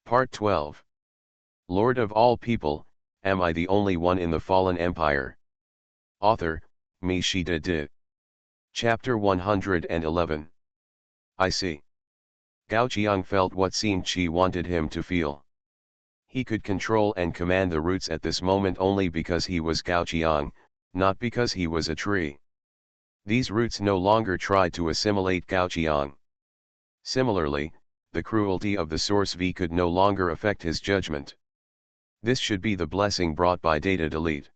Part 12. Lord of all people, am I the only one in the fallen empire? Author, Mi Shida Di. Chapter 111. I see. Gao Qiang felt what Xin Qi wanted him to feel. He could control and command the roots at this moment only because he was Gao Qiang, not because he was a tree. These roots no longer tried to assimilate Gao Qiang. Similarly, the cruelty of the Source V could no longer affect his judgment. This should be the blessing brought by data delete.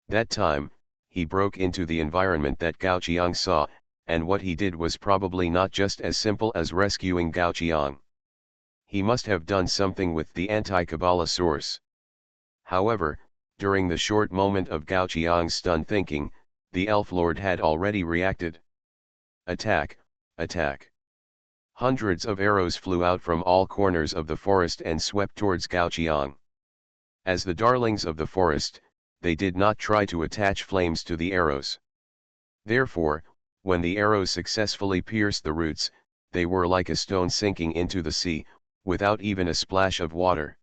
That time, he broke into the environment that Gao Qiang saw, and what he did was probably not just as simple as rescuing Gao Qiang. He must have done something with the anti-Kabbalah source. However, during the short moment of Gao Qiang's stunned thinking, the Elf Lord had already reacted. Attack, attack. Hundreds of arrows flew out from all corners of the forest and swept towards Gao Qiang. As the darlings of the forest, they did not try to attach flames to the arrows. Therefore, when the arrows successfully pierced the roots, they were like a stone sinking into the sea, without even a splash of water.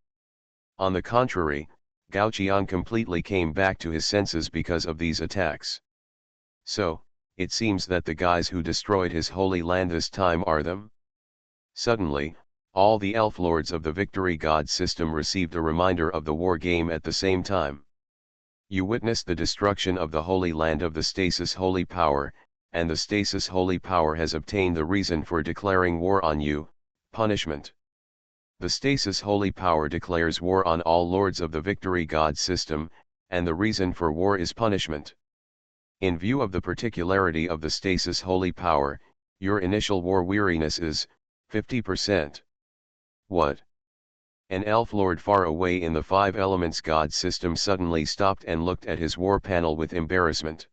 On the contrary, Gao Qiang completely came back to his senses because of these attacks. So, it seems that the guys who destroyed his holy land this time are them? Suddenly, all the elf lords of the Victory God system received a reminder of the war game at the same time. You witnessed the destruction of the holy land of the Stasis Holy Power, and the Stasis Holy Power has obtained the reason for declaring war on you, punishment. The Stasis Holy Power declares war on all lords of the Victory God system, and the reason for war is punishment. In view of the particularity of the Stasis Holy Power, your initial war weariness is 50%. What? An elf lord far away in the Five Elements God system suddenly stopped and looked at his war panel with embarrassment.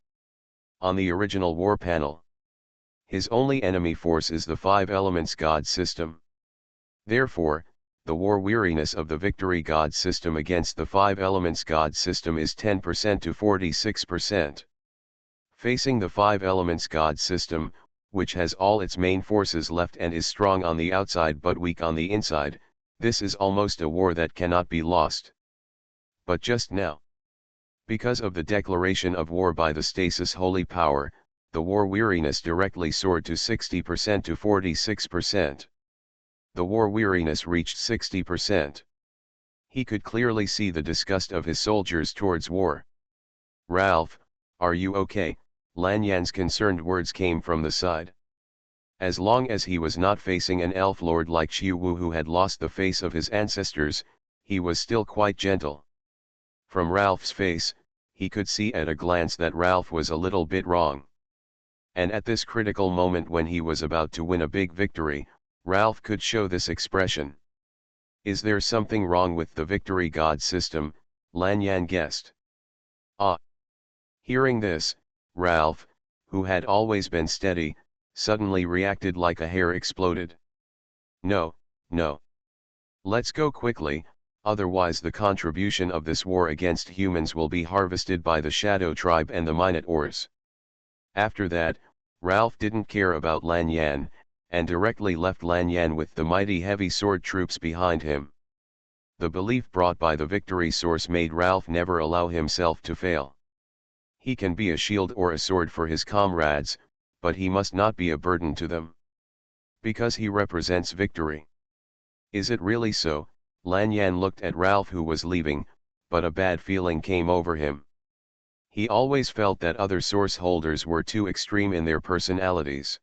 On the original war panel, his only enemy force is the Five Elements God system. Therefore, the war weariness of the Victory God system against the Five Elements God system is 10% to 46%. Facing the Five Elements God system, which has all its main forces left and is strong on the outside but weak on the inside, this is almost a war that cannot be lost. But just now, because of the declaration of war by the Stasis Holy Power, the war weariness directly soared to 60% to 46%. The war weariness reached 60%. He could clearly see the disgust of his soldiers towards war. "Ralph, are you okay?" Lan Yan's concerned words came from the side. As long as he was not facing an elf lord like Xiu Wu who had lost the face of his ancestors, he was still quite gentle. From Ralph's face, he could see at a glance that Ralph was a little bit wrong. And at this critical moment when he was about to win a big victory, Ralph could show this expression. Is there something wrong with the Victory God system? Lan Yan guessed. Ah! Hearing this, Ralph, who had always been steady, suddenly reacted like a hair exploded. No, no. Let's go quickly, otherwise the contribution of this war against humans will be harvested by the Shadow Tribe and the Minotaurs. After that, Ralph didn't care about Lan Yan, and directly left Lan Yan with the mighty heavy sword troops behind him. The belief brought by the Victory Source made Ralph never allow himself to fail. He can be a shield or a sword for his comrades, but he must not be a burden to them. Because he represents victory. Is it really so? Lan Yan looked at Ralph who was leaving, but a bad feeling came over him. He always felt that other source holders were too extreme in their personalities.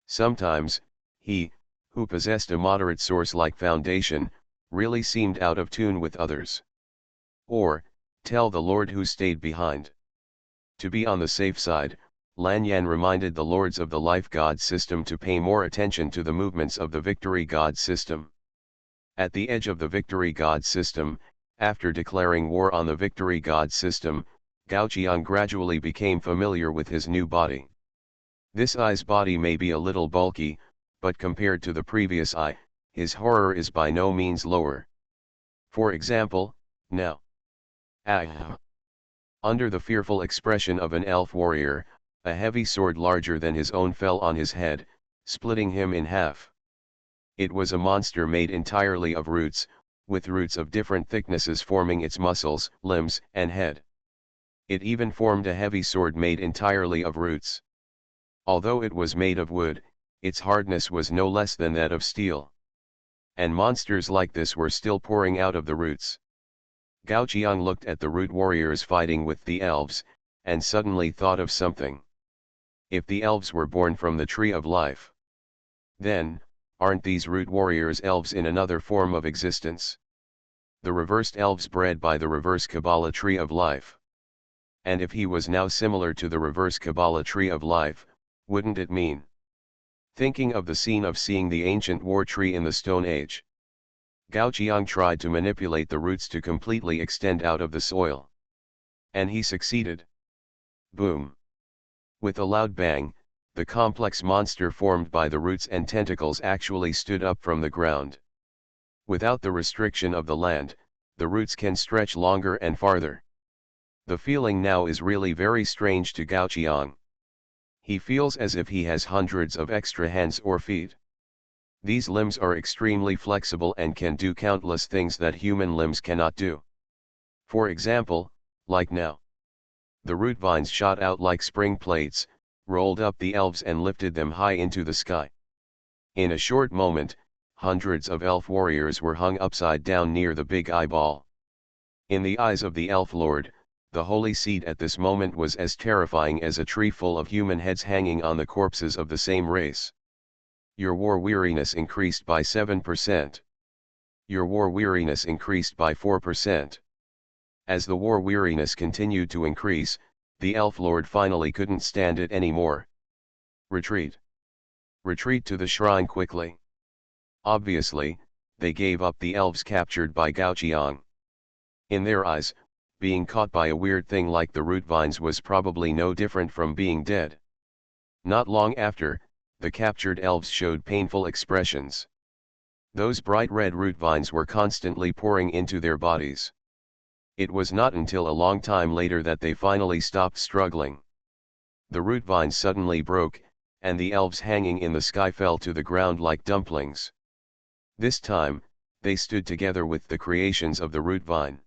Sometimes, he, who possessed a moderate source-like foundation, really seemed out of tune with others. Or, tell the Lord who stayed behind. To be on the safe side, Lan Yan reminded the lords of the Life God system to pay more attention to the movements of the Victory God system. At the edge of the Victory God system, after declaring war on the Victory God system, Gao Qiang gradually became familiar with his new body. This eye's body may be a little bulky, but compared to the previous eye, his horror is by no means lower. For example, now. Under the fearful expression of an elf warrior, a heavy sword larger than his own fell on his head, splitting him in half. It was a monster made entirely of roots, with roots of different thicknesses forming its muscles, limbs, and head. It even formed a heavy sword made entirely of roots. Although it was made of wood, its hardness was no less than that of steel. And monsters like this were still pouring out of the roots. Gao Qiang looked at the root warriors fighting with the elves, and suddenly thought of something. If the elves were born from the tree of life, then, aren't these root warriors elves in another form of existence? The reversed elves bred by the reverse Kabbalah tree of life. And if he was now similar to the reverse Kabbalah tree of life, wouldn't it mean? Thinking of the scene of seeing the ancient war tree in the Stone Age, Gao Qiang tried to manipulate the roots to completely extend out of the soil. And he succeeded. Boom! With a loud bang, the complex monster formed by the roots and tentacles actually stood up from the ground. Without the restriction of the land, the roots can stretch longer and farther. The feeling now is really very strange to Gao Qiang. He feels as if he has hundreds of extra hands or feet. These limbs are extremely flexible and can do countless things that human limbs cannot do. For example, like now. The root vines shot out like spring plates, rolled up the elves and lifted them high into the sky. In a short moment, hundreds of elf warriors were hung upside down near the big eyeball. In the eyes of the elf lord, the holy seed at this moment was as terrifying as a tree full of human heads hanging on the corpses of the same race. Your war weariness increased by 7%. Your war weariness increased by 4%. As the war weariness continued to increase, the elf lord finally couldn't stand it anymore. Retreat. Retreat to the shrine quickly. Obviously, they gave up the elves captured by Gao Qiang. In their eyes, being caught by a weird thing like the root vines was probably no different from being dead. Not long after, the captured elves showed painful expressions. Those bright red root vines were constantly pouring into their bodies. It was not until a long time later that they finally stopped struggling. The root vines suddenly broke, and the elves hanging in the sky fell to the ground like dumplings. This time, they stood together with the creations of the root vine.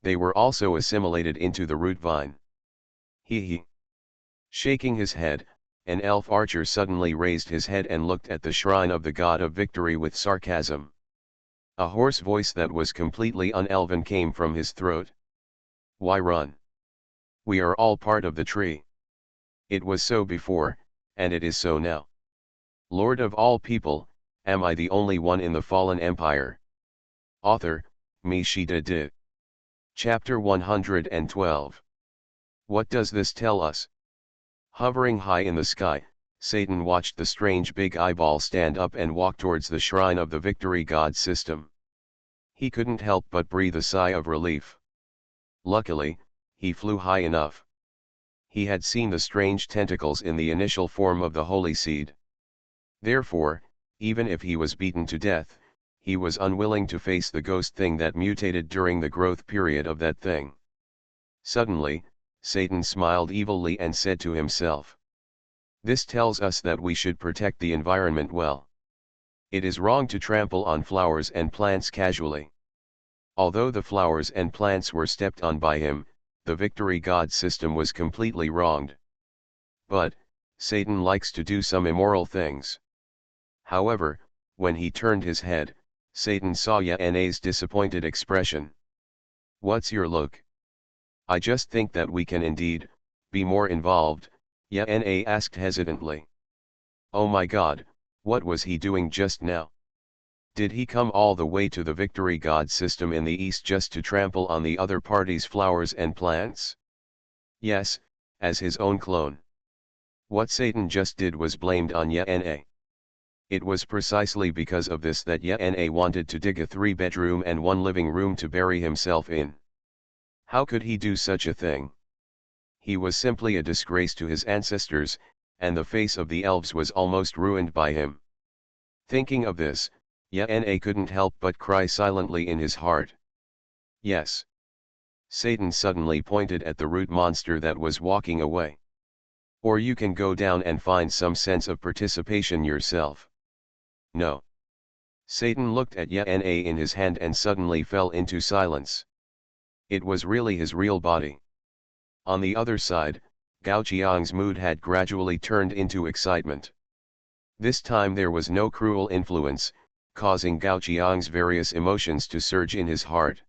They were also assimilated into the root vine. He. Shaking his head, an elf archer suddenly raised his head and looked at the shrine of the god of victory with sarcasm. A hoarse voice that was completely un-elven came from his throat. Why run? We are all part of the tree. It was so before, and it is so now. Lord of all people, am I the only one in the fallen empire? Author, MaleProtagonist. Chapter 112. What does this tell us? Hovering high in the sky, Satan watched the strange big eyeball stand up and walk towards the shrine of the victory god system. He couldn't help but breathe a sigh of relief. Luckily, he flew high enough. He had seen the strange tentacles in the initial form of the holy seed. Therefore, even if he was beaten to death, he was unwilling to face the ghost thing that mutated during the growth period of that thing. Suddenly, Satan smiled evilly and said to himself, "This tells us that we should protect the environment well. It is wrong to trample on flowers and plants casually." Although the flowers and plants were stepped on by him, the victory god system was completely wronged. But, Satan likes to do some immoral things. However, when he turned his head, Satan saw Yana's disappointed expression. "What's your look? I just think that we can indeed be more involved," Yana asked hesitantly. Oh my god, what was he doing just now? Did he come all the way to the victory god system in the east just to trample on the other party's flowers and plants? Yes, as his own clone. What Satan just did was blamed on Yana. It was precisely because of this that Yana wanted to dig a 3-bedroom and 1 living room to bury himself in. How could he do such a thing? He was simply a disgrace to his ancestors, and the face of the elves was almost ruined by him. Thinking of this, Yana couldn't help but cry silently in his heart. Yes. Satan suddenly pointed at the root monster that was walking away. Or you can go down and find some sense of participation yourself. No. Satan looked at Yana in his hand and suddenly fell into silence. It was really his real body. On the other side, Gao Qiang's mood had gradually turned into excitement. This time there was no cruel influence, causing Gao Qiang's various emotions to surge in his heart.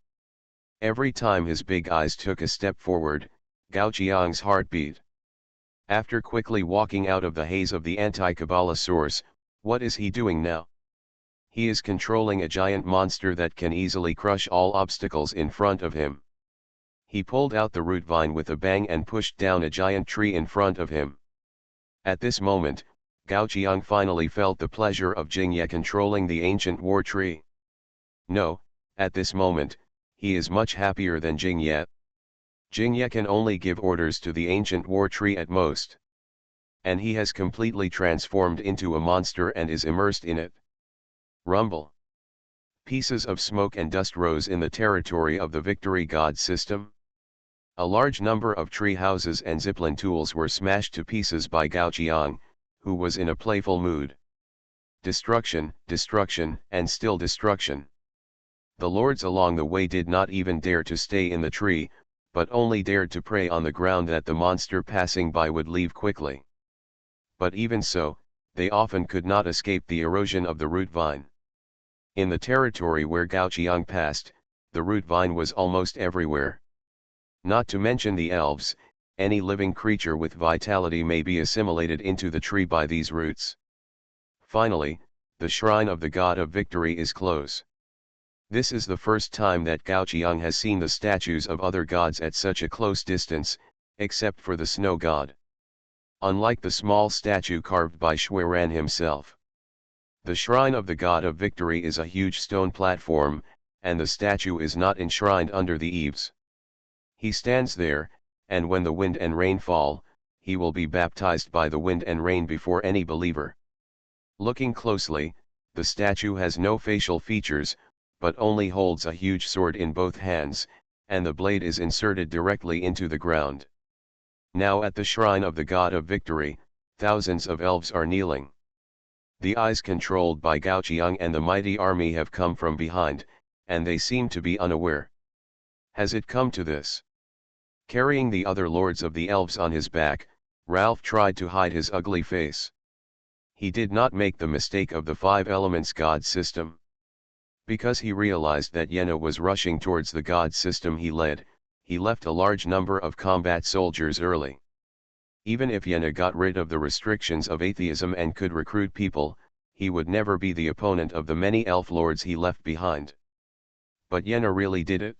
Every time his big eyes took a step forward, Gao Qiang's heart beat. After quickly walking out of the haze of the anti-Kabbalah source, what is he doing now? He is controlling a giant monster that can easily crush all obstacles in front of him. He pulled out the root vine with a bang and pushed down a giant tree in front of him. At this moment, Gao Qiang finally felt the pleasure of Jingye controlling the ancient war tree. No, at this moment, he is much happier than Jingye. Jingye can only give orders to the ancient war tree at most. And he has completely transformed into a monster and is immersed in it. Rumble. Pieces of smoke and dust rose in the territory of the Victory God system. A large number of tree houses and zipline tools were smashed to pieces by Gao Qiang, who was in a playful mood. Destruction, destruction, and still destruction. The lords along the way did not even dare to stay in the tree, but only dared to pray on the ground that the monster passing by would leave quickly. But even so, they often could not escape the erosion of the root vine. In the territory where Gao Qiang passed, the root vine was almost everywhere. Not to mention the elves, any living creature with vitality may be assimilated into the tree by these roots. Finally, the shrine of the God of Victory is close. This is the first time that Gao Qiang has seen the statues of other gods at such a close distance, except for the snow god. Unlike the small statue carved by Xueran himself. The shrine of the God of Victory is a huge stone platform, and the statue is not enshrined under the eaves. He stands there, and when the wind and rain fall, he will be baptized by the wind and rain before any believer. Looking closely, the statue has no facial features, but only holds a huge sword in both hands, and the blade is inserted directly into the ground. Now at the shrine of the God of Victory, thousands of elves are kneeling. The eyes controlled by Gao Qiang and the mighty army have come from behind, and they seem to be unaware. Has it come to this? Carrying the other lords of the elves on his back, Ralph tried to hide his ugly face. He did not make the mistake of the 5 elements god system. Because he realized that Yana was rushing towards the god system he led, he left a large number of combat soldiers early. Even if Yana got rid of the restrictions of atheism and could recruit people, he would never be the opponent of the many elf lords he left behind. But Yana really did it?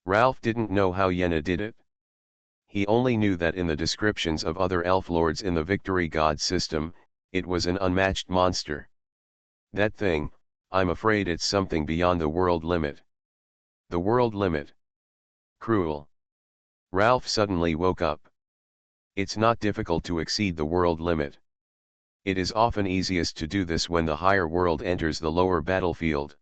Ralph didn't know how Yana did it. He only knew that in the descriptions of other elf lords in the Victory God system, it was an unmatched monster. That thing, I'm afraid it's something beyond the world limit. The world limit. Cruel. Ralph suddenly woke up. It's not difficult to exceed the world limit. It is often easiest to do this when the higher world enters the lower battlefield.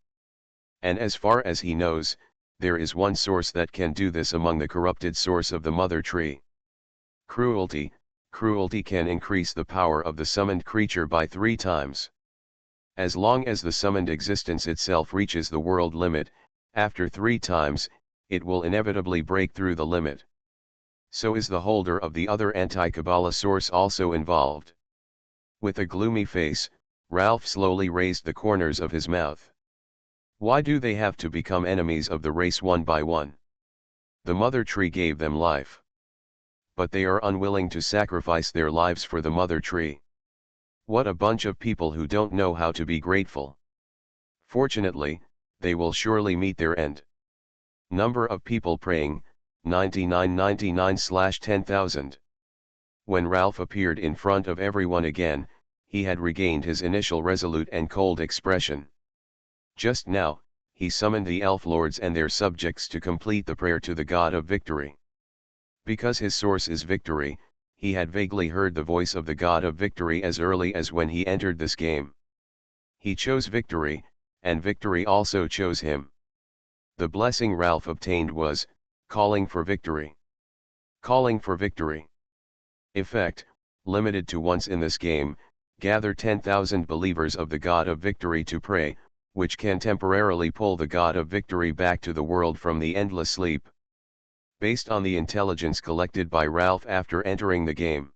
And as far as he knows, there is one source that can do this among the corrupted source of the mother tree. Cruelty. Cruelty can increase the power of the summoned creature by 3 times. As long as the summoned existence itself reaches the world limit, after 3 times, it will inevitably break through the limit. So is the holder of the other anti-Kabbalah source also involved. With a gloomy face, Ralph slowly raised the corners of his mouth. Why do they have to become enemies of the race one by one? The mother tree gave them life. But they are unwilling to sacrifice their lives for the mother tree. What a bunch of people who don't know how to be grateful. Fortunately, they will surely meet their end. Number of people praying, 9999/10,000. When Ralph appeared in front of everyone again, he had regained his initial resolute and cold expression. Just now, he summoned the elf lords and their subjects to complete the prayer to the God of Victory. Because his source is victory, he had vaguely heard the voice of the God of Victory as early as when he entered this game. He chose victory, and victory also chose him. The blessing Ralph obtained was, calling for victory. Calling for victory. Effect, limited to once in this game, gather 10,000 believers of the God of Victory to pray, which can temporarily pull the god of victory back to the world from the endless sleep. Based on the intelligence collected by Ralph after entering the game.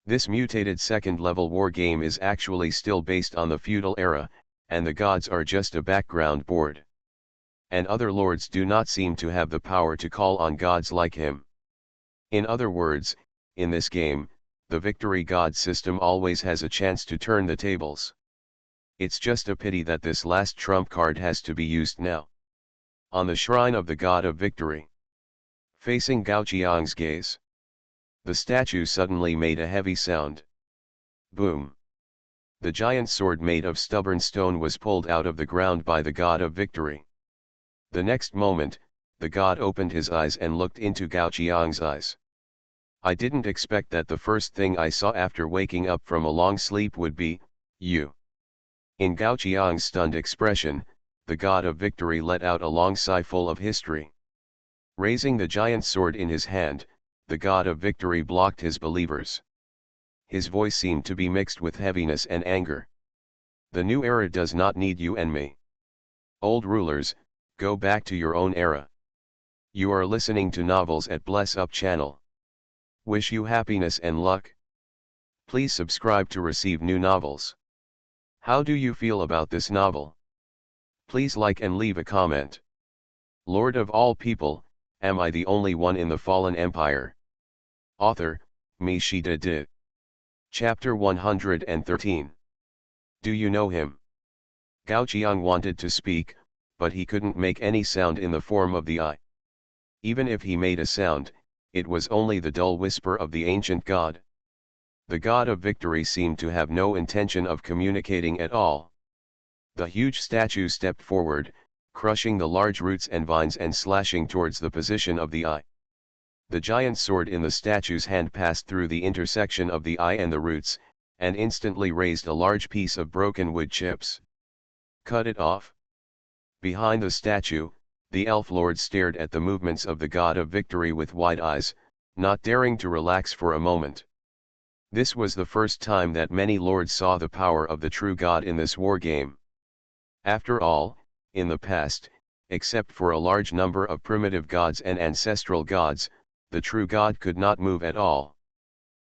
This mutated second-level war game is actually still based on the feudal era, and the gods are just a background board. And other lords do not seem to have the power to call on gods like him. In other words, in this game, the victory god system always has a chance to turn the tables. It's just a pity that this last trump card has to be used now. On the shrine of the god of victory. Facing Gao Qiang's gaze. The statue suddenly made a heavy sound. Boom. The giant sword made of stubborn stone was pulled out of the ground by the god of victory. The next moment, the god opened his eyes and looked into Gao Qiang's eyes. I didn't expect that the first thing I saw after waking up from a long sleep would be, you. In Gao Qiang's stunned expression, the god of victory let out a long sigh full of history. Raising the giant sword in his hand, the god of victory blocked his believers. His voice seemed to be mixed with heaviness and anger. The new era does not need you and me. Old rulers, go back to your own era. You are listening to novels at Bless Up channel. Wish you happiness and luck. Please subscribe to receive new novels. How do you feel about this novel? Please like and leave a comment. Lord of all people, am I the only one in the fallen empire? Author, MaleProtagonist. Chapter 113. Do you know him? Gao Qiang wanted to speak, but he couldn't make any sound in the form of the eye. Even if he made a sound, it was only the dull whisper of the ancient god. The god of victory seemed to have no intention of communicating at all. The huge statue stepped forward, crushing the large roots and vines and slashing towards the position of the eye. The giant sword in the statue's hand passed through the intersection of the eye and the roots, and instantly raised a large piece of broken wood chips. Cut it off. Behind the statue, the elf lord stared at the movements of the god of victory with wide eyes, not daring to relax for a moment. This was the first time that many lords saw the power of the true god in this war game. After all, in the past, except for a large number of primitive gods and ancestral gods, the true god could not move at all.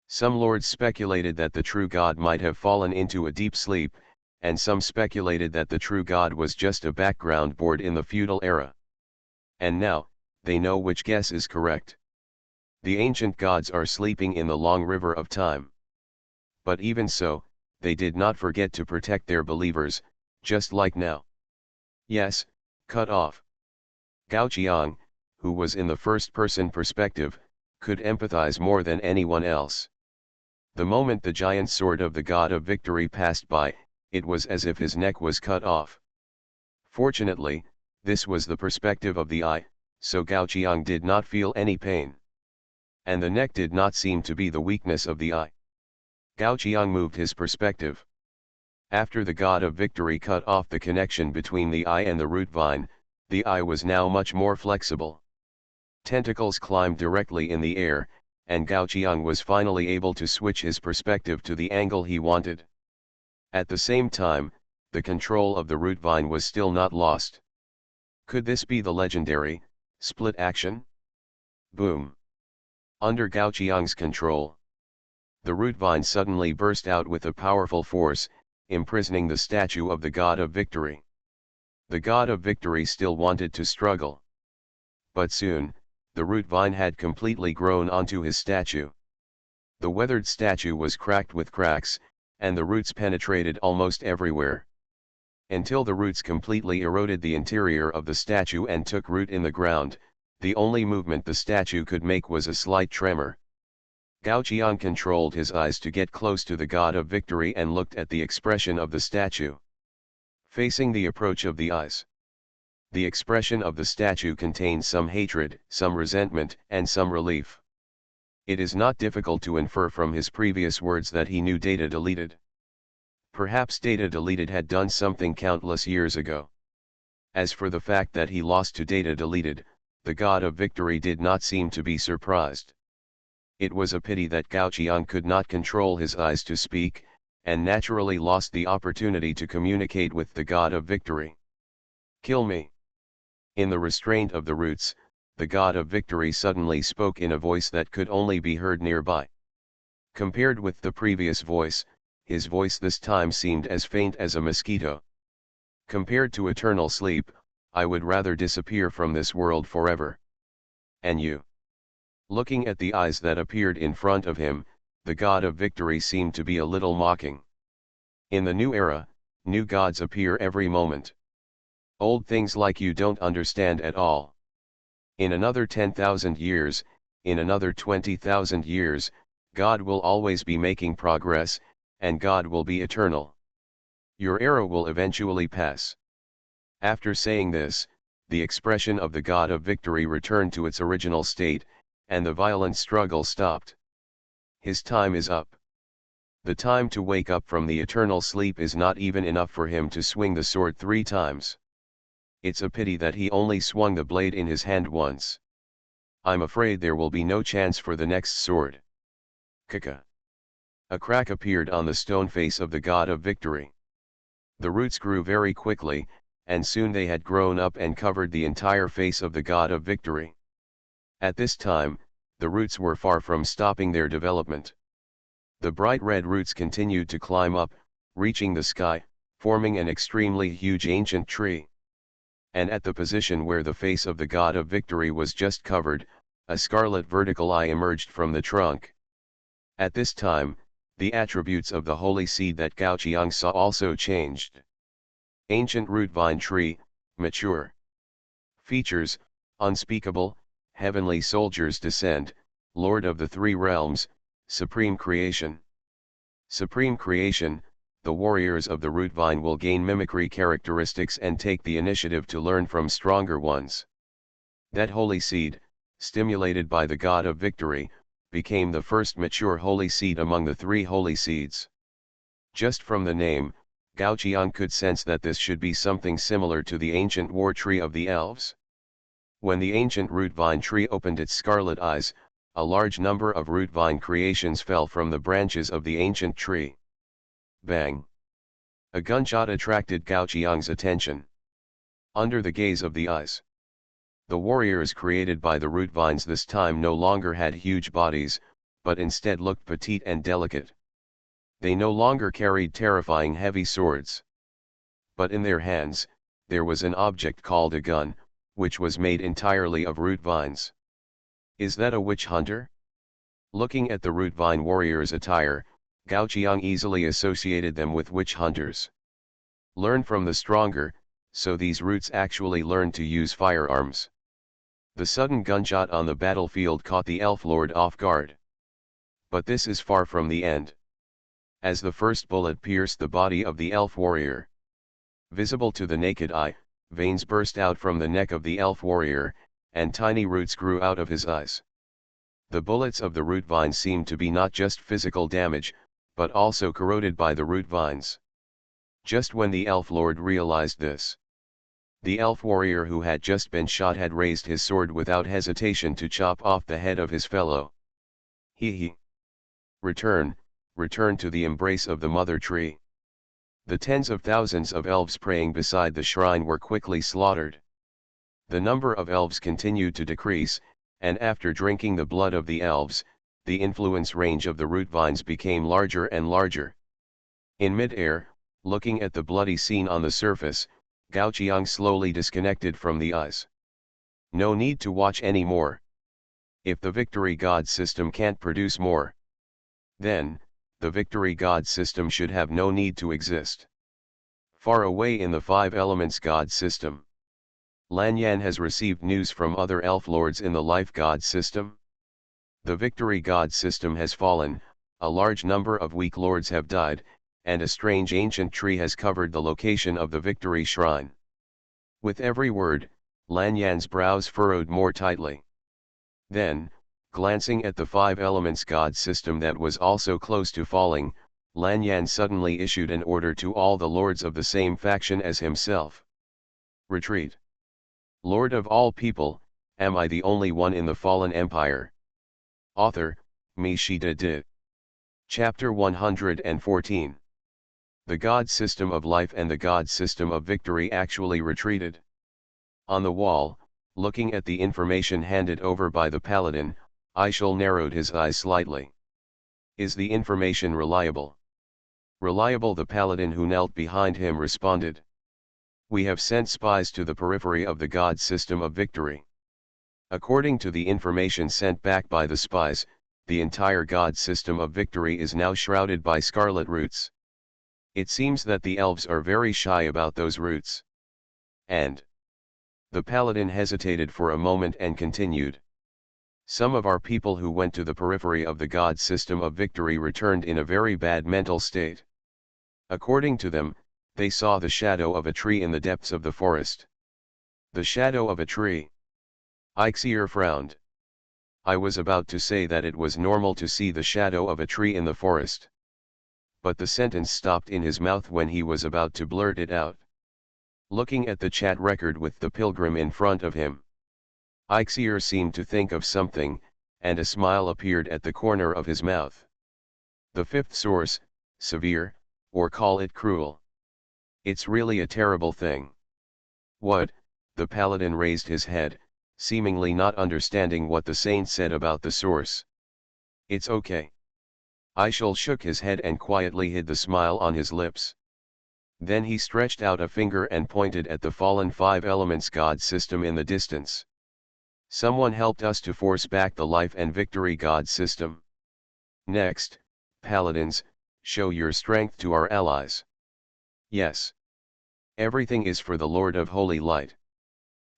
Some lords speculated that the true god might have fallen into a deep sleep, and some speculated that the true god was just a background board in the feudal era. And now, they know which guess is correct. The ancient gods are sleeping in the long river of time. But even so, they did not forget to protect their believers, just like now. Yes, cut off. Gao Qiang, who was in the first-person perspective, could empathize more than anyone else. The moment the giant sword of the god of victory passed by, it was as if his neck was cut off. Fortunately, this was the perspective of the eye, so Gao Qiang did not feel any pain. And the neck did not seem to be the weakness of the eye. Gao Qiang moved his perspective. After the god of victory cut off the connection between the eye and the root vine, the eye was now much more flexible. Tentacles climbed directly in the air, and Gao Qiang was finally able to switch his perspective to the angle he wanted. At the same time, the control of the root vine was still not lost. Could this be the legendary, split action? Boom. Under Gao Qiang's control, the root vine suddenly burst out with a powerful force, imprisoning the statue of the god of victory. The god of victory still wanted to struggle. But soon, the root vine had completely grown onto his statue. The weathered statue was cracked with cracks, and the roots penetrated almost everywhere. Until the roots completely eroded the interior of the statue and took root in the ground, the only movement the statue could make was a slight tremor. Gao Qiang controlled his eyes to get close to the god of victory and looked at the expression of the statue. Facing the approach of the eyes, the expression of the statue contained some hatred, some resentment, and some relief. It is not difficult to infer from his previous words that he knew Data Deleted. Perhaps Data Deleted had done something countless years ago. As for the fact that he lost to Data Deleted, the god of victory did not seem to be surprised. It was a pity that Gao Qiang could not control his eyes to speak, and naturally lost the opportunity to communicate with the god of victory. Kill me. In the restraint of the roots, the god of victory suddenly spoke in a voice that could only be heard nearby. Compared with the previous voice, his voice this time seemed as faint as a mosquito. Compared to eternal sleep, I would rather disappear from this world forever. And you? Looking at the eyes that appeared in front of him, the god of victory seemed to be a little mocking. In the new era, new gods appear every moment. Old things like you don't understand at all. In another 10,000 years, in another 20,000 years, God will always be making progress, and God will be eternal. Your era will eventually pass. After saying this, the expression of the god of victory returned to its original state, and the violent struggle stopped. His time is up. The time to wake up from the eternal sleep is not even enough for him to swing the sword 3 times. It's a pity that he only swung the blade in his hand once. I'm afraid there will be no chance for the next sword. Kaka. A crack appeared on the stone face of the god of victory. The roots grew very quickly, and soon they had grown up and covered the entire face of the god of victory. At this time, the roots were far from stopping their development. The bright red roots continued to climb up, reaching the sky, forming an extremely huge ancient tree. And at the position where the face of the god of victory was just covered, a scarlet vertical eye emerged from the trunk. At this time, the attributes of the holy seed that Gao Qiang saw also changed. Ancient root vine tree, mature. Features: unspeakable, heavenly soldiers descend, Lord of the 3 realms, supreme creation. Supreme creation, the warriors of the root vine will gain mimicry characteristics and take the initiative to learn from stronger ones. That holy seed, stimulated by the god of victory, became the first mature holy seed among the 3 holy seeds. Just from the name, Gao Qiang could sense that this should be something similar to the ancient war tree of the elves. When the ancient root vine tree opened its scarlet eyes, a large number of root vine creations fell from the branches of the ancient tree. Bang! A gunshot attracted Gao Qiang's attention. Under the gaze of the eyes, the warriors created by the root vines this time no longer had huge bodies, but instead looked petite and delicate. They no longer carried terrifying heavy swords. But in their hands, there was an object called a gun, which was made entirely of root vines. Is that a witch hunter? Looking at the root vine warriors' attire, Gao Qiang easily associated them with witch hunters. Learn from the stronger, so these roots actually learned to use firearms. The sudden gunshot on the battlefield caught the elf lord off guard. But this is far from the end. As the first bullet pierced the body of the elf warrior, visible to the naked eye, veins burst out from the neck of the elf warrior, and tiny roots grew out of his eyes. The bullets of the root vine seemed to be not just physical damage, but also corroded by the root vines. Just when the elf lord realized this, the elf warrior who had just been shot had raised his sword without hesitation to chop off the head of his fellow. He. Return to the embrace of the mother tree. The tens of thousands of elves praying beside the shrine were quickly slaughtered. The number of elves continued to decrease, and after drinking the blood of the elves, the influence range of the root vines became larger and larger. In mid-air, looking at the bloody scene on the surface, Gao Qiang slowly disconnected from the eyes. No need to watch anymore. If the victory god system can't produce more, then, the victory god system should have no need to exist. Far away in the 5 elements god system, Lanyan has received news from other elf lords in the life god system. The victory god system has fallen, a large number of weak lords have died, and a strange ancient tree has covered the location of the victory shrine. With every word, Lanyan's brows furrowed more tightly. Then, glancing at the 5 elements god system that was also close to falling, Lanyan suddenly issued an order to all the lords of the same faction as himself. Retreat. Lord of all people, am I the only one in the fallen empire? Author, Mi Shi De. Chapter 114. The god system of life and the god system of victory actually retreated. On the wall, looking at the information handed over by the paladin, Ishal narrowed his eyes slightly. Is the information reliable? Reliable, the paladin who knelt behind him responded. We have sent spies to the periphery of the god system of victory. According to the information sent back by the spies, the entire god system of victory is now shrouded by scarlet roots. It seems that the elves are very shy about those roots. And the paladin hesitated for a moment and continued. Some of our people who went to the periphery of the god system of victory returned in a very bad mental state. According to them, they saw the shadow of a tree in the depths of the forest. The shadow of a tree. Ixier frowned. I was about to say that it was normal to see the shadow of a tree in the forest. But the sentence stopped in his mouth when he was about to blurt it out. Looking at the chat record with the pilgrim in front of him, Ixier seemed to think of something, and a smile appeared at the corner of his mouth. The fifth source, severe, or call it cruel. It's really a terrible thing. What? The paladin raised his head, seemingly not understanding what the saint said about the source. It's okay. Ishal shook his head and quietly hid the smile on his lips. Then he stretched out a finger and pointed at the fallen five elements god system in the distance. Someone helped us to force back the life and victory god system. Next, paladins, show your strength to our allies. Yes. Everything is for the Lord of Holy Light.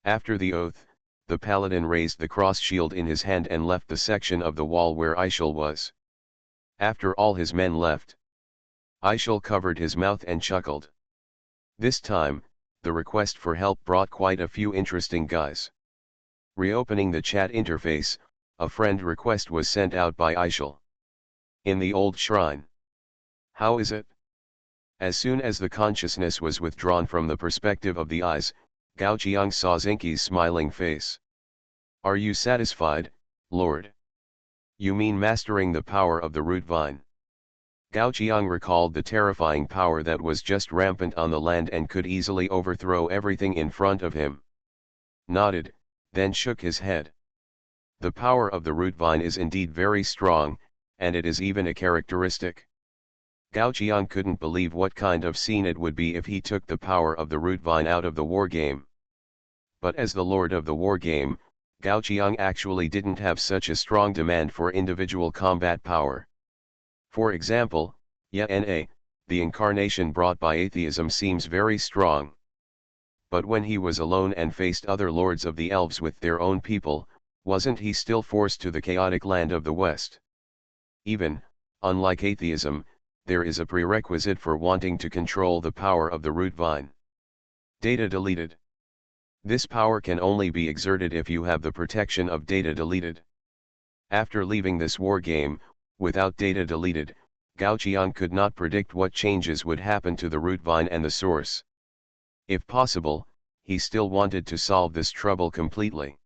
After the oath, the paladin raised the cross shield in his hand and left the section of the wall where Ishal was. After all his men left, Ishal covered his mouth and chuckled. This time, the request for help brought quite a few interesting guys. Reopening the chat interface, a friend request was sent out by Ishal. In the old shrine. How is it? As soon as the consciousness was withdrawn from the perspective of the eyes, Gao Qiang saw Zinki's smiling face. Are you satisfied, Lord? You mean mastering the power of the root vine? Gao Qiang recalled the terrifying power that was just rampant on the land and could easily overthrow everything in front of him. Nodded, then shook his head. The power of the root vine is indeed very strong, and it is even a characteristic. Gao Qiang couldn't believe what kind of scene it would be if he took the power of the root vine out of the war game. But as the lord of the war game, Gao Qiang actually didn't have such a strong demand for individual combat power. For example, Yana, the incarnation brought by atheism, seems very strong. But when he was alone and faced other lords of the elves with their own people, wasn't he still forced to the chaotic land of the West? Even, unlike atheism, there is a prerequisite for wanting to control the power of the root vine. Data deleted. This power can only be exerted if you have the protection of data deleted. After leaving this war game, without data deleted, Gao Qiang could not predict what changes would happen to the root vine and the source. If possible, he still wanted to solve this trouble completely.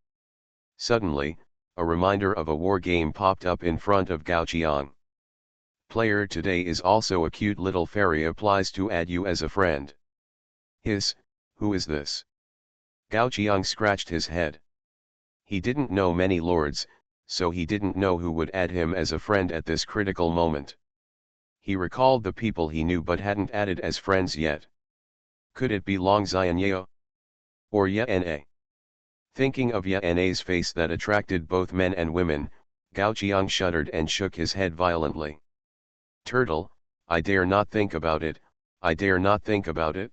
Suddenly, a reminder of a war game popped up in front of Gao Qiang. Player today is also a cute little fairy applies to add you as a friend. Hiss, who is this? Gao Qiang scratched his head. He didn't know many lords, so he didn't know who would add him as a friend at this critical moment. He recalled the people he knew but hadn't added as friends yet. Could it be Long Xianyeo? Or Yana? Thinking of Yana's face that attracted both men and women, Gao Qiang shuddered and shook his head violently. Turtle, I dare not think about it, I dare not think about it.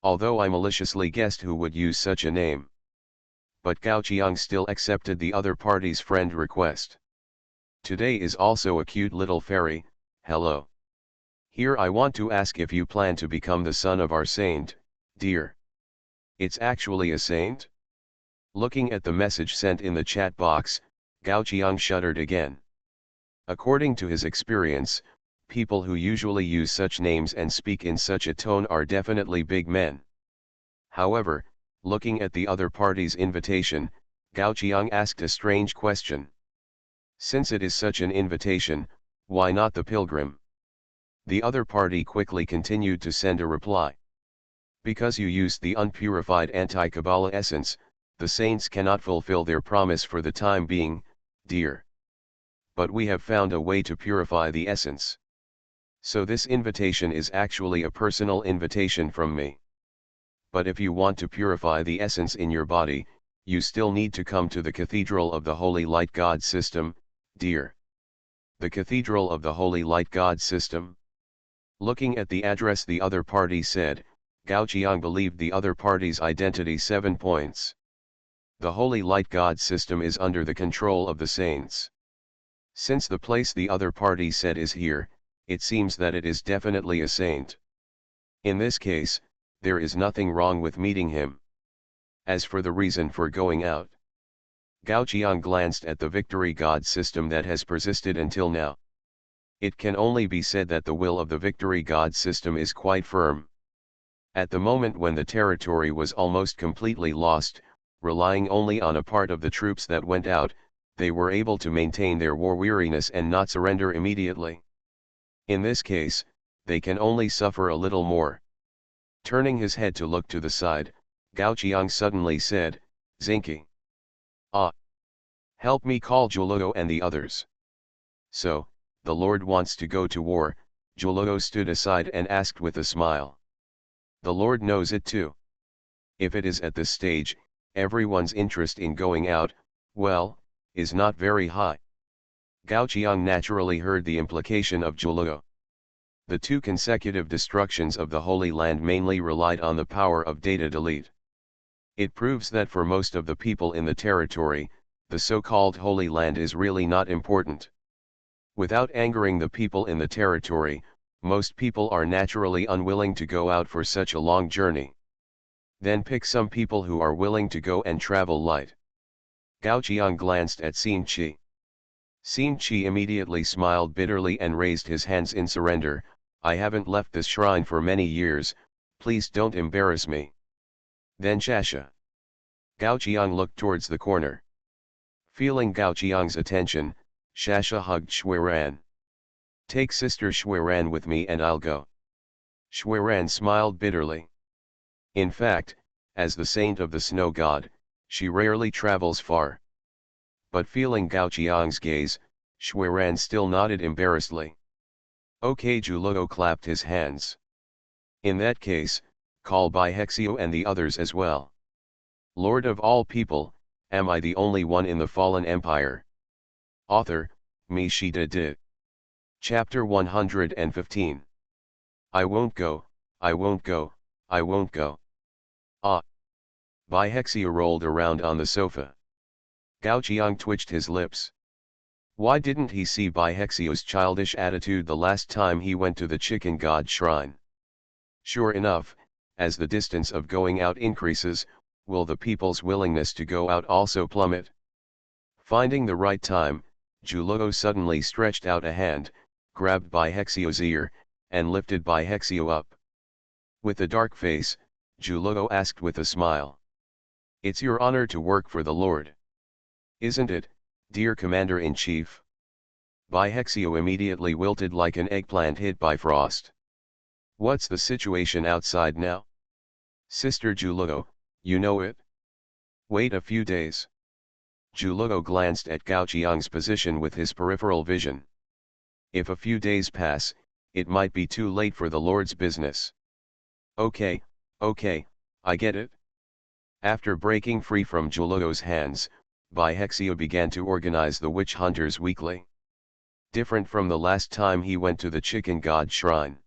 Although I maliciously guessed who would use such a name. But Gao Qiang still accepted the other party's friend request. Today is also a cute little fairy, hello. Here I want to ask if you plan to become the son of our saint, dear. It's actually a saint? Looking at the message sent in the chat box, Gao Qiang shuddered again. According to his experience, people who usually use such names and speak in such a tone are definitely big men. However, looking at the other party's invitation, Gao Qiang asked a strange question. Since it is such an invitation, why not the pilgrim? The other party quickly continued to send a reply. Because you used the unpurified anti-Kabbalah essence, the saints cannot fulfill their promise for the time being, dear. But we have found a way to purify the essence. So this invitation is actually a personal invitation from me. But if you want to purify the essence in your body, you still need to come to the Cathedral of the Holy Light God System, dear. The Cathedral of the Holy Light God System? Looking at the address the other party said, Gao Qiang believed the other party's identity. 7 points. The Holy Light God System is under the control of the saints. Since the place the other party said is here, it seems that it is definitely a saint. In this case, there is nothing wrong with meeting him. As for the reason for going out, Gao Qiang glanced at the Victory God System that has persisted until now. It can only be said that the will of the Victory God System is quite firm. At the moment when the territory was almost completely lost, relying only on a part of the troops that went out, they were able to maintain their war weariness and not surrender immediately. In this case, they can only suffer a little more. Turning his head to look to the side, Gao Qiang suddenly said, Zinki. Ah! Help me call Juluo and the others. So, the Lord wants to go to war. Juluo stood aside and asked with a smile. The Lord knows it too. If it is at this stage, everyone's interest in going out, well, is not very high. Gao Qiang naturally heard the implication of Juluo. The 2 consecutive destructions of the Holy Land mainly relied on the power of data delete. It proves that for most of the people in the territory, the so-called Holy Land is really not important. Without angering the people in the territory, most people are naturally unwilling to go out for such a long journey. Then pick some people who are willing to go and travel light. Gao Qiang glanced at Xin Qi. Xin Qi immediately smiled bitterly and raised his hands in surrender. I haven't left this shrine for many years, please don't embarrass me. Then Shasha. Gao Qiang looked towards the corner. Feeling Gao Qiang's attention, Shasha hugged Xueran. Take Sister Xueran with me and I'll go. Xueran smiled bitterly. In fact, as the saint of the snow god, she rarely travels far. But feeling Gao Qiang's gaze, Xueran still nodded embarrassedly. Okay, Juluo clapped his hands. In that case, call Bihexio and the others as well. Lord of all people, am I the only one in the fallen empire? Author, Mi Shida Di. Chapter 115. I won't go, I won't go, I won't go. Ah! Bihexio rolled around on the sofa. Gao Qiang twitched his lips. Why didn't he see Bihexio's childish attitude the last time he went to the chicken god shrine? Sure enough, as the distance of going out increases, will the people's willingness to go out also plummet? Finding the right time, Juluo suddenly stretched out a hand, grabbed Bihexio's ear, and lifted Bihexio up. With a dark face, Juluo asked with a smile. It's your honor to work for the Lord. Isn't it, dear Commander-in-Chief? Bihexio immediately wilted like an eggplant hit by frost. What's the situation outside now? Sister Juluo, you know it? Wait a few days. Juluo glanced at Gao Qiang's position with his peripheral vision. If a few days pass, it might be too late for the Lord's business. Okay, I get it. After breaking free from Juluo's hands, Bihexio began to organize the witch hunters weekly. Different from the last time he went to the chicken god shrine.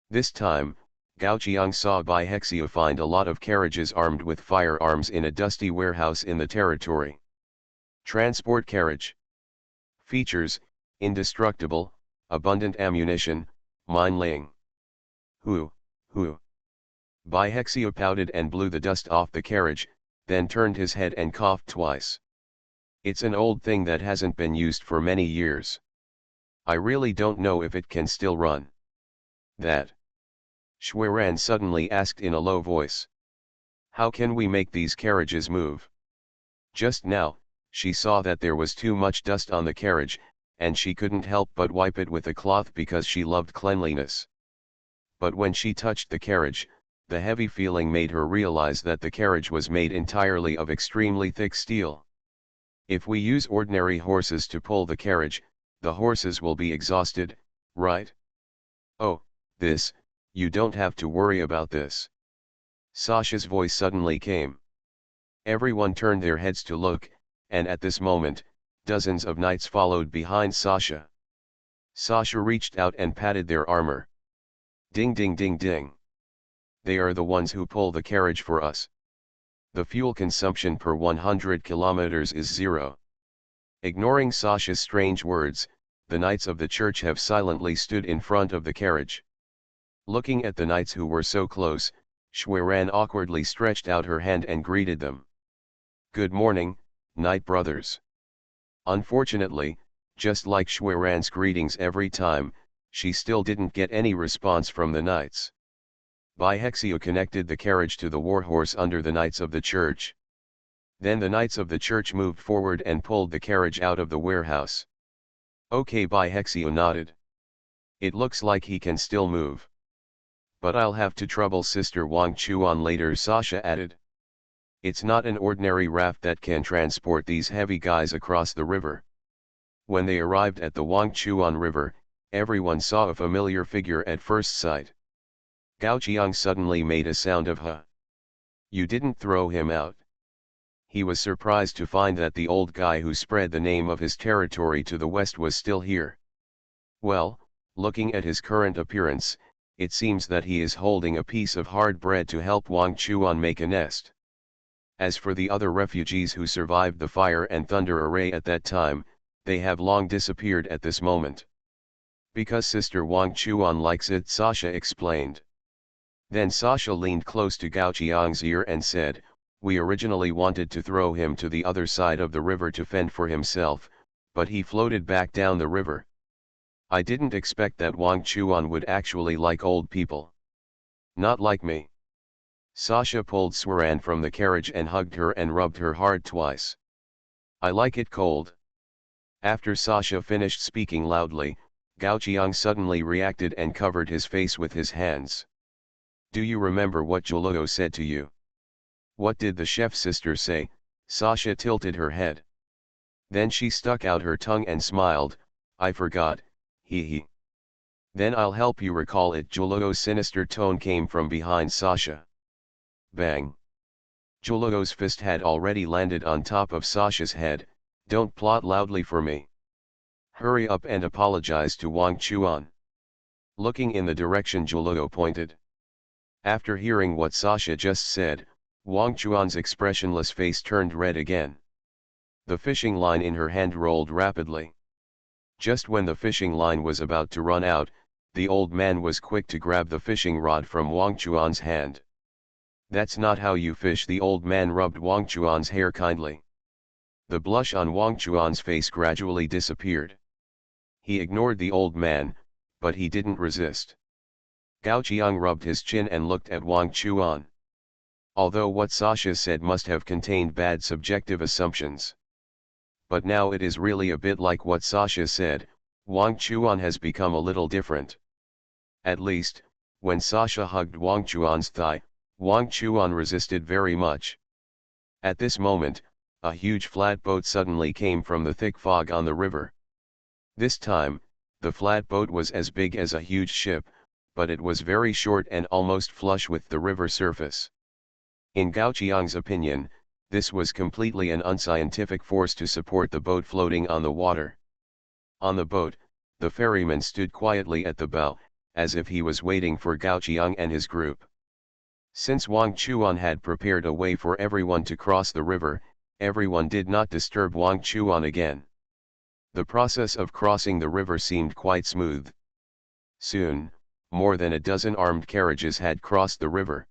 This time, Gao Qiang saw Bihexio find a lot of carriages armed with firearms in a dusty warehouse in the territory. Transport carriage. Features, indestructible, abundant ammunition, mine-laying. Who? Bihexio pouted and blew the dust off the carriage, then turned his head and coughed twice. It's an old thing that hasn't been used for many years. I really don't know if it can still run. That. Xueran suddenly asked in a low voice. How can we make these carriages move? Just now, she saw that there was too much dust on the carriage, and she couldn't help but wipe it with a cloth because she loved cleanliness. But when she touched the carriage, the heavy feeling made her realize that the carriage was made entirely of extremely thick steel. If we use ordinary horses to pull the carriage, the horses will be exhausted, right? Oh, you don't have to worry about this. Sasha's voice suddenly came. Everyone turned their heads to look, and at this moment, dozens of knights followed behind Sasha. Sasha reached out and patted their armor. Ding ding ding ding. They are the ones who pull the carriage for us. The fuel consumption per 100 kilometers is 0. Ignoring Sasha's strange words, the knights of the church have silently stood in front of the carriage. Looking at the knights who were so close, Xueran awkwardly stretched out her hand and greeted them. Good morning, knight brothers. Unfortunately, just like Xueran's greetings every time, she still didn't get any response from the knights. Baihexia connected the carriage to the warhorse under the knights of the church. Then the knights of the church moved forward and pulled the carriage out of the warehouse. Okay, Baihexia nodded. It looks like he can still move. But I'll have to trouble Sister Wang Chuan later, Sasha added. It's not an ordinary raft that can transport these heavy guys across the river. When they arrived at the Wang Chuan River, everyone saw a familiar figure at first sight. Gao Qiang suddenly made a sound of huh. You didn't throw him out. He was surprised to find that the old guy who spread the name of his territory to the west was still here. Well, looking at his current appearance, it seems that he is holding a piece of hard bread to help Wang Chuan make a nest. As for the other refugees who survived the fire and thunder array at that time, they have long disappeared at this moment. Because Sister Wang Chuan likes it, Sasha explained. Then Sasha leaned close to Gao Qiang's ear and said, we originally wanted to throw him to the other side of the river to fend for himself, but he floated back down the river. I didn't expect that Wang Chuan would actually like old people. Not like me. Sasha pulled Xueran from the carriage and hugged her and rubbed her hard twice. I like it cold. After Sasha finished speaking loudly, Gao Qiang suddenly reacted and covered his face with his hands. Do you remember what Juluo said to you? What did the chef sister say? Sasha tilted her head. Then she stuck out her tongue and smiled. I forgot, he. Then I'll help you recall it. Juluo's sinister tone came from behind Sasha. Bang. Juluo's fist had already landed on top of Sasha's head. Don't plot loudly for me. Hurry up and apologize to Wang Chuan. Looking in the direction Juluo pointed. After hearing what Sasha just said, Wang Chuan's expressionless face turned red again. The fishing line in her hand rolled rapidly. Just when the fishing line was about to run out, the old man was quick to grab the fishing rod from Wang Chuan's hand. That's not how you fish. The old man rubbed Wang Chuan's hair kindly. The blush on Wang Chuan's face gradually disappeared. He ignored the old man, but he didn't resist. Gao Qiang rubbed his chin and looked at Wang Chuan. Although what Sasha said must have contained bad subjective assumptions. But now it is really a bit like what Sasha said, Wang Chuan has become a little different. At least, when Sasha hugged Wang Chuan's thigh, Wang Chuan resisted very much. At this moment, a huge flatboat suddenly came from the thick fog on the river. This time, the flatboat was as big as a huge ship, but it was very short and almost flush with the river surface. In Gao Qiang's opinion, this was completely an unscientific force to support the boat floating on the water. On the boat, the ferryman stood quietly at the bow, as if he was waiting for Gao Qiang and his group. Since Wang Chuan had prepared a way for everyone to cross the river, everyone did not disturb Wang Chuan again. The process of crossing the river seemed quite smooth. Soon, more than a dozen armed carriages had crossed the river.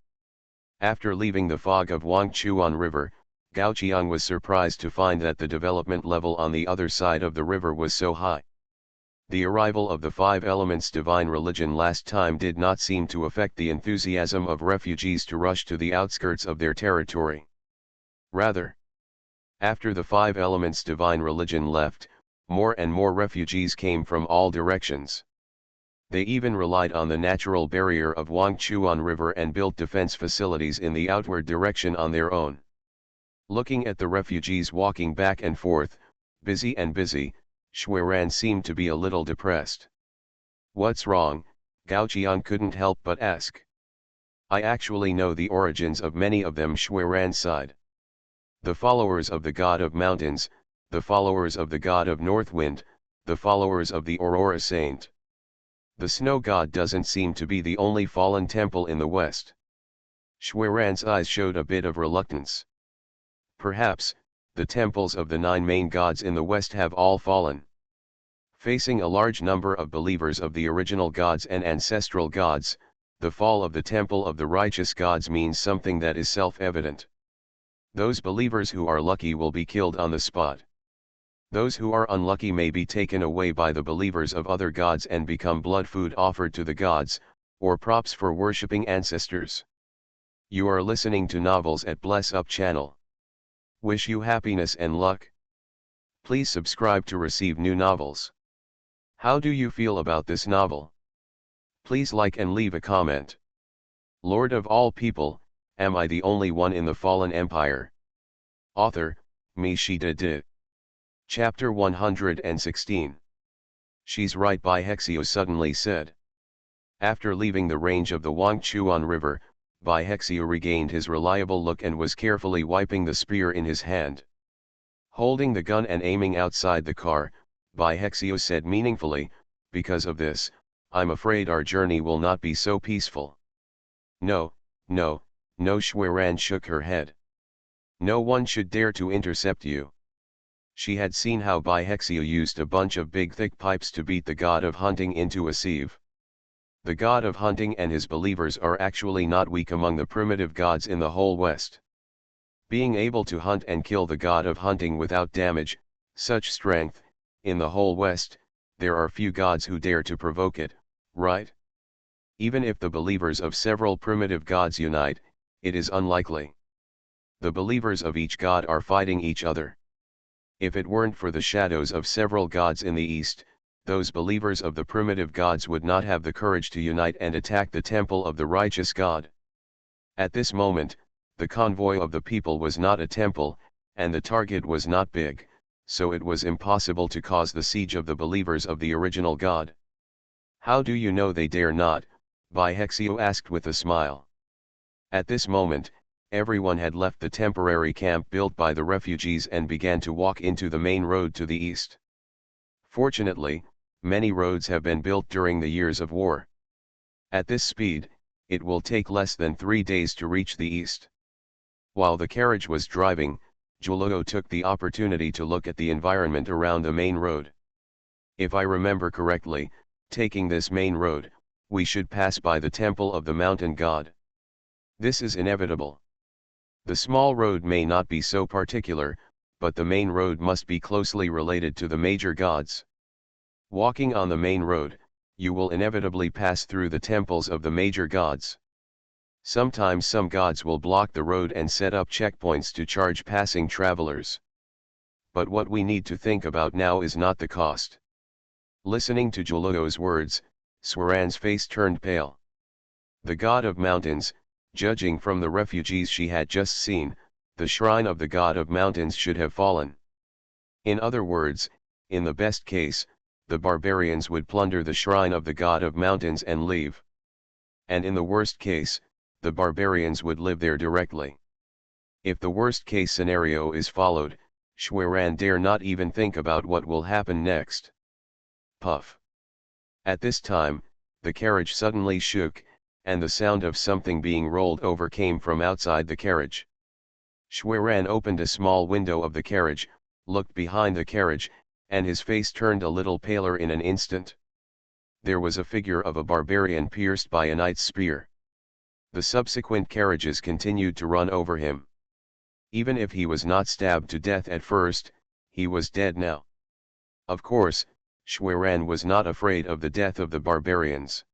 After leaving the fog of Wang Chuan River, Gao Qiang was surprised to find that the development level on the other side of the river was so high. The arrival of the Five Elements divine religion last time did not seem to affect the enthusiasm of refugees to rush to the outskirts of their territory. Rather, after the Five Elements divine religion left, more and more refugees came from all directions. They even relied on the natural barrier of Wangchuan River and built defense facilities in the outward direction on their own. Looking at the refugees walking back and forth, busy and busy, Xueran seemed to be a little depressed. "What's wrong?" Gao Qian couldn't help but ask. "I actually know the origins of many of them," Xueran sighed. "The followers of the god of mountains, the followers of the god of north wind, the followers of the Aurora Saint. The snow god doesn't seem to be the only fallen temple in the west." Xueran's eyes showed a bit of reluctance. "Perhaps, the temples of the 9 main gods in the west have all fallen." Facing a large number of believers of the original gods and ancestral gods, the fall of the temple of the righteous gods means something that is self-evident. Those believers who are lucky will be killed on the spot. Those who are unlucky may be taken away by the believers of other gods and become blood food offered to the gods, or props for worshipping ancestors. You are listening to Novels at Bless Up channel. Wish you happiness and luck. Please subscribe to receive new novels. How do you feel about this novel? Please like and leave a comment. Lord of all people, am I the only one in the fallen empire? Author, Mi Shida De. Chapter 116. She's right, Bai Hexio suddenly said. After leaving the range of the Wangchuan River, Bai Hexio regained his reliable look and was carefully wiping the spear in his hand. Holding the gun and aiming outside the car, Bai Hexio said meaningfully, "Because of this, I'm afraid our journey will not be so peaceful." No, no, no, Xueran shook her head. "No one should dare to intercept you." She had seen how Bai Hexio used a bunch of big thick pipes to beat the god of hunting into a sieve. The god of hunting and his believers are actually not weak among the primitive gods in the whole West. Being able to hunt and kill the god of hunting without damage, such strength, in the whole West, there are few gods who dare to provoke it, right? Even if the believers of several primitive gods unite, it is unlikely. The believers of each god are fighting each other. If it weren't for the shadows of several gods in the east, those believers of the primitive gods would not have the courage to unite and attack the temple of the righteous god. At this moment, the convoy of the people was not a temple, and the target was not big, so it was impossible to cause the siege of the believers of the original god. "How do you know they dare not?" Bai Hexio asked with a smile. At this moment, everyone had left the temporary camp built by the refugees and began to walk into the main road to the east. Fortunately, many roads have been built during the years of war. At this speed, it will take less than 3 days to reach the east. While the carriage was driving, Juluo took the opportunity to look at the environment around the main road. "If I remember correctly, taking this main road, we should pass by the temple of the mountain god. This is inevitable. The small road may not be so particular, but the main road must be closely related to the major gods. Walking on the main road, you will inevitably pass through the temples of the major gods. Sometimes some gods will block the road and set up checkpoints to charge passing travelers. But what we need to think about now is not the cost." Listening to Juluo's words, Xueran's face turned pale. The god of mountains, judging from the refugees she had just seen, the shrine of the god of mountains should have fallen. In other words, in the best case, the barbarians would plunder the shrine of the god of mountains and leave. And in the worst case, the barbarians would live there directly. If the worst case scenario is followed, Xueran dare not even think about what will happen next. Puff. At this time, the carriage suddenly shook, and the sound of something being rolled over came from outside the carriage. Xueran opened a small window of the carriage, looked behind the carriage, and his face turned a little paler in an instant. There was a figure of a barbarian pierced by a knight's spear. The subsequent carriages continued to run over him. Even if he was not stabbed to death at first, he was dead now. Of course, Xueran was not afraid of the death of the barbarians.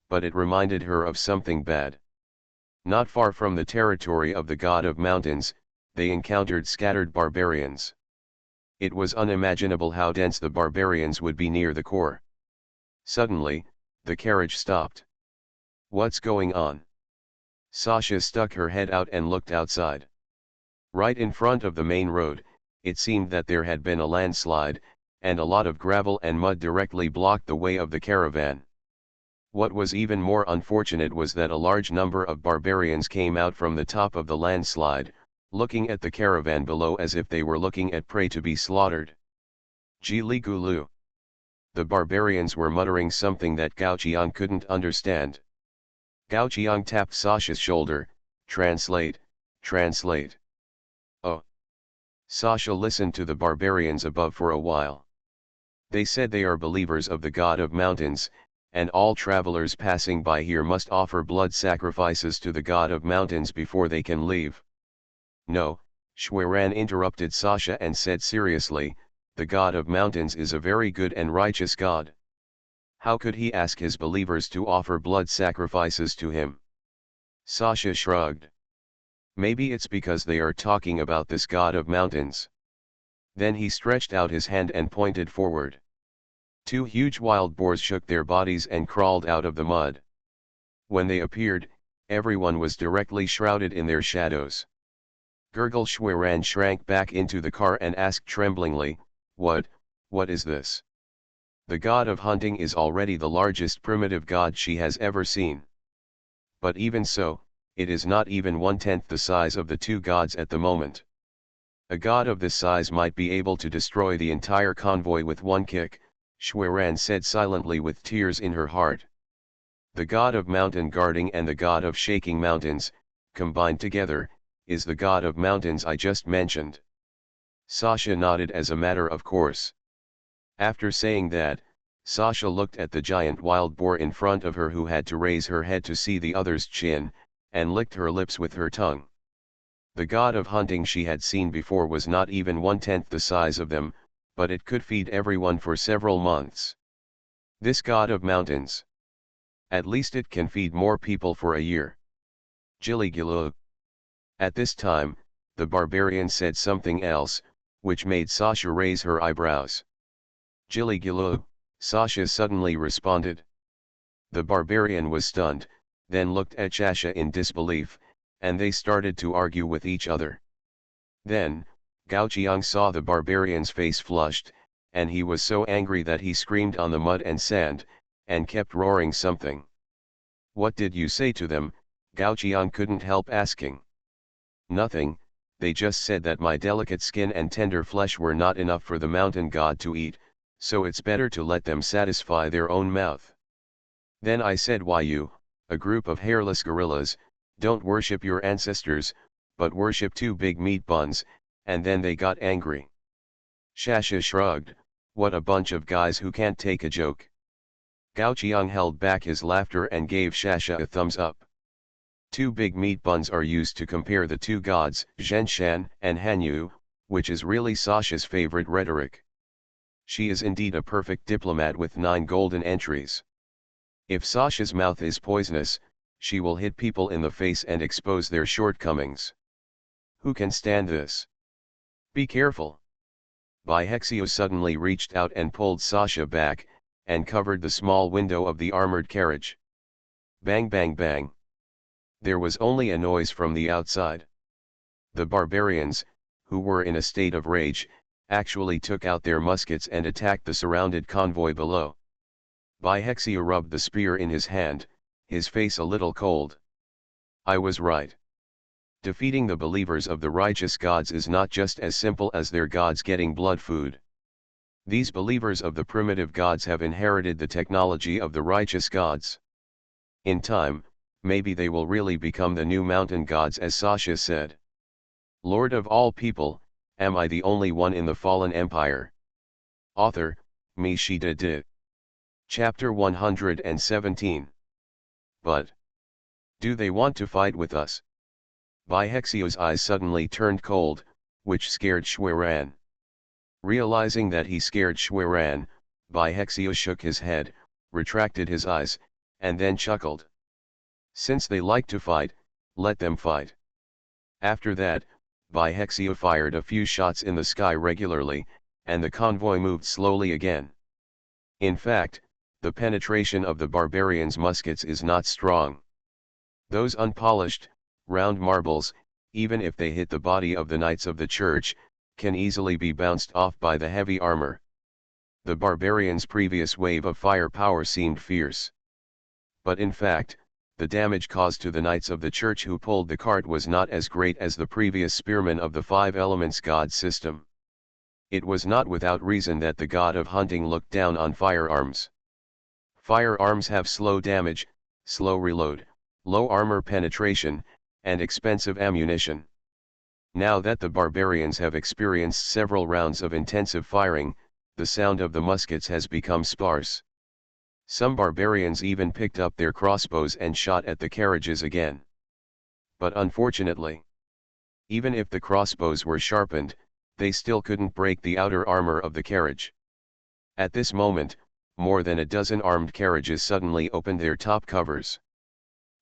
But it reminded her of something bad. Not far from the territory of the god of mountains, they encountered scattered barbarians. It was unimaginable how dense the barbarians would be near the core. Suddenly, the carriage stopped. What's going on? Sasha stuck her head out and looked outside. Right in front of the main road, it seemed that there had been a landslide, and a lot of gravel and mud directly blocked the way of the caravan. What was even more unfortunate was that a large number of barbarians came out from the top of the landslide, looking at the caravan below as if they were looking at prey to be slaughtered. Gili Gulu. The barbarians were muttering something that Gao Qiang couldn't understand. Gao Qiang tapped Sasha's shoulder. Translate, translate. Oh. Sasha listened to the barbarians above for a while. They said they are believers of the god of mountains, and all travelers passing by here must offer blood sacrifices to the god of mountains before they can leave. No, Xueran interrupted Sasha and said seriously, the god of mountains is a very good and righteous god. How could he ask his believers to offer blood sacrifices to him? Sasha shrugged. Maybe it's because they are talking about this god of mountains. Then he stretched out his hand and pointed forward. 2 huge wild boars shook their bodies and crawled out of the mud. When they appeared, everyone was directly shrouded in their shadows. Gurgle Xueran shrank back into the car and asked tremblingly, what is this? The god of hunting is already the largest primitive god she has ever seen. But even so, it is not even 1/10 the size of the 2 gods at the moment. A god of this size might be able to destroy the entire convoy with one kick, Xueran said silently with tears in her heart. The god of mountain guarding and the god of shaking mountains, combined together, is the god of mountains I just mentioned. Sasha nodded as a matter of course. After saying that, Sasha looked at the giant wild boar in front of her who had to raise her head to see the other's chin, and licked her lips with her tongue. The god of hunting she had seen before was not even 1/10 the size of them, but it could feed everyone for several months. This god of mountains. At least it can feed more people for a year. Gili-gilu. At this time, the barbarian said something else, which made Sasha raise her eyebrows. Gili-gilu, Sasha suddenly responded. The barbarian was stunned, then looked at Sasha in disbelief, and they started to argue with each other. Then, Gao Qiang saw the barbarian's face flushed, and he was so angry that he screamed on the mud and sand, and kept roaring something. What did you say to them? Gao Qiang couldn't help asking. Nothing, they just said that my delicate skin and tender flesh were not enough for the mountain god to eat, so it's better to let them satisfy their own mouth. Then I said, why you, a group of hairless gorillas, don't worship your ancestors, but worship 2 big meat buns, and then they got angry. Sasha shrugged, what a bunch of guys who can't take a joke. Gao Qiang held back his laughter and gave Sasha a thumbs up. 2 big meat buns are used to compare the 2 gods, Zhenshan and Hanyu, which is really Sasha's favorite rhetoric. She is indeed a perfect diplomat with 9 golden entries. If Sasha's mouth is poisonous, she will hit people in the face and expose their shortcomings. Who can stand this? Be careful. Bihexio suddenly reached out and pulled Sasha back, and covered the small window of the armored carriage. Bang bang bang. There was only a noise from the outside. The barbarians, who were in a state of rage, actually took out their muskets and attacked the surrounded convoy below. Bihexio rubbed the spear in his hand, his face a little cold. I was right. Defeating the believers of the righteous gods is not just as simple as their gods getting blood food. These believers of the primitive gods have inherited the technology of the righteous gods. In time, maybe they will really become the new mountain gods, as Sasha said. Lord of all people, am I the only one in the fallen empire? Author, Mi Shida Di. Chapter 117. But do they want to fight with us? Bihexio's eyes suddenly turned cold, which scared Xueran. Realizing that he scared Xueran, Bihexio shook his head, retracted his eyes, and then chuckled. Since they like to fight, let them fight. After that, Bihexio fired a few shots in the sky regularly, and the convoy moved slowly again. In fact, the penetration of the barbarians' muskets is not strong. Those unpolished, round marbles, even if they hit the body of the knights of the church, can easily be bounced off by the heavy armor. The barbarians' previous wave of firepower seemed fierce. But in fact, the damage caused to the knights of the church who pulled the cart was not as great as the previous spearmen of the five elements god system. It was not without reason that the god of hunting looked down on firearms. Firearms have slow damage, slow reload, low armor penetration, and expensive ammunition. Now that the barbarians have experienced several rounds of intensive firing, the sound of the muskets has become sparse. Some barbarians even picked up their crossbows and shot at the carriages again. But unfortunately, even if the crossbows were sharpened, they still couldn't break the outer armor of the carriage. At this moment, more than a dozen armed carriages suddenly opened their top covers.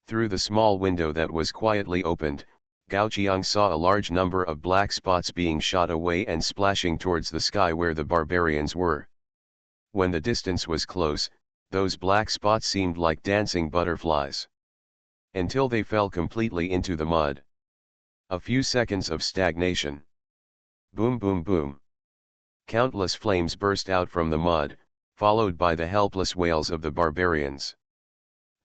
Through the small window that was quietly opened, Gao Qiang saw a large number of black spots being shot away and splashing towards the sky where the barbarians were. When the distance was close, those black spots seemed like dancing butterflies. Until they fell completely into the mud. A few seconds of stagnation. Boom boom boom. Countless flames burst out from the mud, followed by the helpless wails of the barbarians.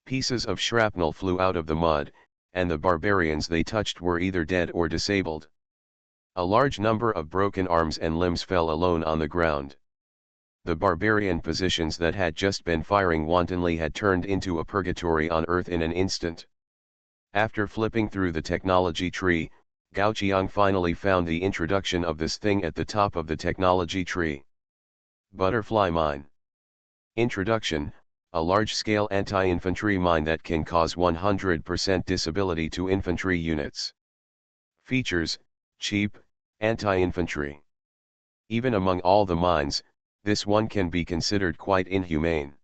Pieces of shrapnel flew out of the mud, and the barbarians they touched were either dead or disabled. A large number of broken arms and limbs fell alone on the ground. The barbarian positions that had just been firing wantonly had turned into a purgatory on Earth in an instant. After flipping through the technology tree, Gao Qiang finally found the introduction of this thing at the top of the technology tree. Butterfly mine. Introduction: a large-scale anti-infantry mine that can cause 100% disability to infantry units. Features: cheap, anti-infantry. Even among all the mines, this one can be considered quite inhumane.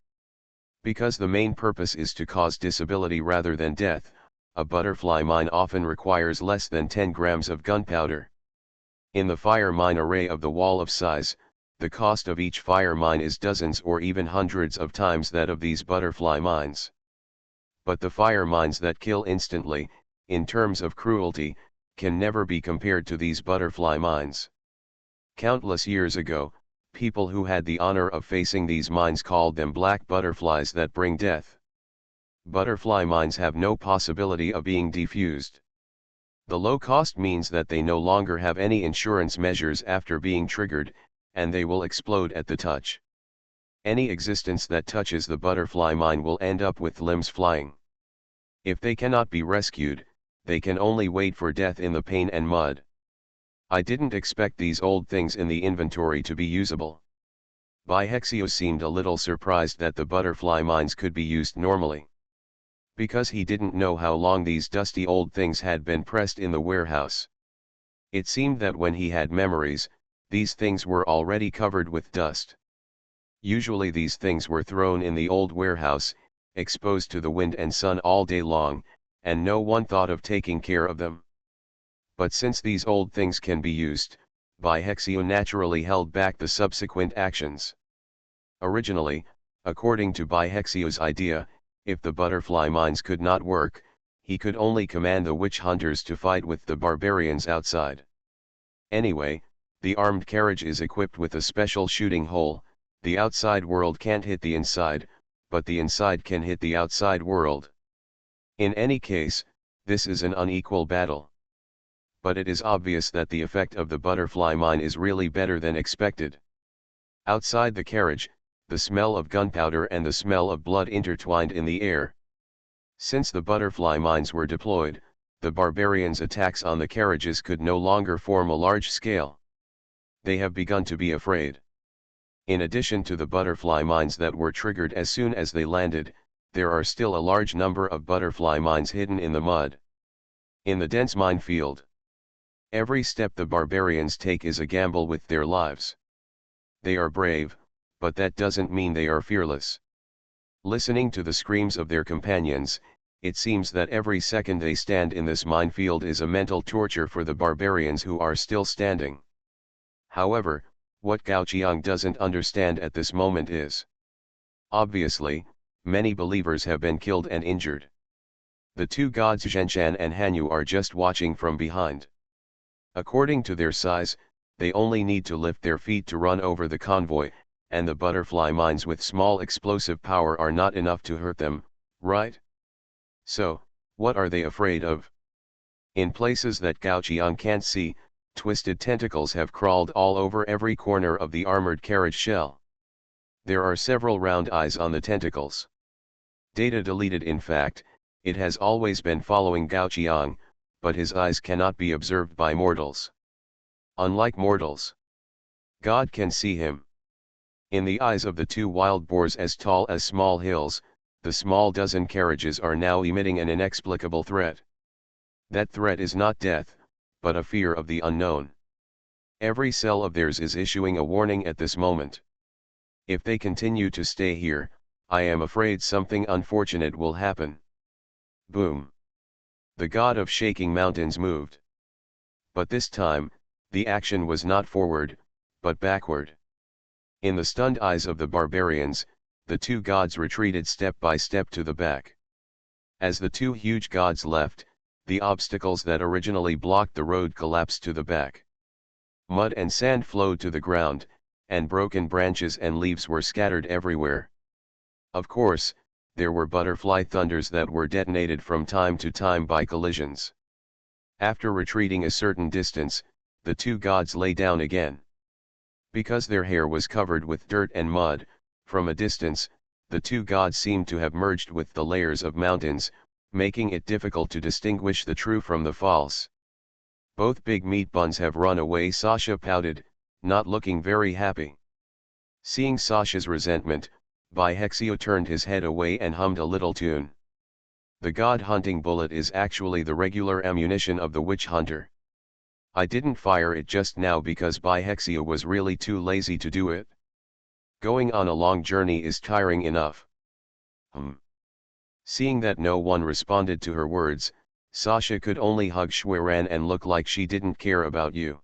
Because the main purpose is to cause disability rather than death, a butterfly mine often requires less than 10 grams of gunpowder. In the fire mine array of the wall of size, the cost of each fire mine is dozens or even hundreds of times that of these butterfly mines. But the fire mines that kill instantly, in terms of cruelty, can never be compared to these butterfly mines. Countless years ago, people who had the honor of facing these mines called them black butterflies that bring death. Butterfly mines have no possibility of being defused. The low cost means that they no longer have any insurance measures after being triggered, and they will explode at the touch. Any existence that touches the butterfly mine will end up with limbs flying. If they cannot be rescued, they can only wait for death in the pain and mud. I didn't expect these old things in the inventory to be usable. Baihexio seemed a little surprised that the butterfly mines could be used normally. Because he didn't know how long these dusty old things had been pressed in the warehouse. It seemed that when he had memories, these things were already covered with dust. Usually these things were thrown in the old warehouse, exposed to the wind and sun all day long, and no one thought of taking care of them. But since these old things can be used, Baihexio naturally held back the subsequent actions. Originally, according to Baihexio's idea, if the butterfly mines could not work, he could only command the witch hunters to fight with the barbarians outside. Anyway, the armed carriage is equipped with a special shooting hole. The outside world can't hit the inside, but the inside can hit the outside world. In any case, this is an unequal battle. But it is obvious that the effect of the butterfly mine is really better than expected. Outside the carriage, the smell of gunpowder and the smell of blood intertwined in the air. Since the butterfly mines were deployed, the barbarians' attacks on the carriages could no longer form a large scale. They have begun to be afraid. In addition to the butterfly mines that were triggered as soon as they landed, there are still a large number of butterfly mines hidden in the mud. In the dense minefield. Every step the barbarians take is a gamble with their lives. They are brave, but that doesn't mean they are fearless. Listening to the screams of their companions, it seems that every second they stand in this minefield is a mental torture for the barbarians who are still standing. However, What Gao Qiang doesn't understand at this moment is, obviously, many believers have been killed and injured. The two gods Zhenshan and Hanyu are just watching from behind. According to their size, they only need to lift their feet to run over the convoy, and the butterfly mines with small explosive power are not enough to hurt them, right? So, what are they afraid of? In places that Gao Qiang can't see, twisted tentacles have crawled all over every corner of the armored carriage shell. There are several round eyes on the tentacles. Data deleted. In fact, it has always been following Gao Qiang, but his eyes cannot be observed by mortals. Unlike mortals, God can see him. In the eyes of the two wild boars as tall as small hills, the small dozen carriages are now emitting an inexplicable threat. That threat is not death, but a fear of the unknown. Every cell of theirs is issuing a warning at this moment. If they continue to stay here, I am afraid something unfortunate will happen. Boom. The god of shaking mountains moved. But this time, the action was not forward, but backward. In the stunned eyes of the barbarians, the two gods retreated step by step to the back. As the two huge gods left, the obstacles that originally blocked the road collapsed to the back. Mud and sand flowed to the ground, and broken branches and leaves were scattered everywhere. Of course, there were butterfly thunders that were detonated from time to time by collisions. After retreating a certain distance, the two gods lay down again. Because their hair was covered with dirt and mud, from a distance, the two gods seemed to have merged with the layers of mountains, making it difficult to distinguish the true from the false. Both big meat buns have run away, Sasha pouted, not looking very happy. Seeing Sasha's resentment, Baihexio turned his head away and hummed a little tune. The god-hunting bullet is actually the regular ammunition of the witch hunter. I didn't fire it just now because Baihexio was really too lazy to do it. Going on a long journey is tiring enough. Seeing that no one responded to her words, Sasha could only hug Xueran and look like she didn't care about you.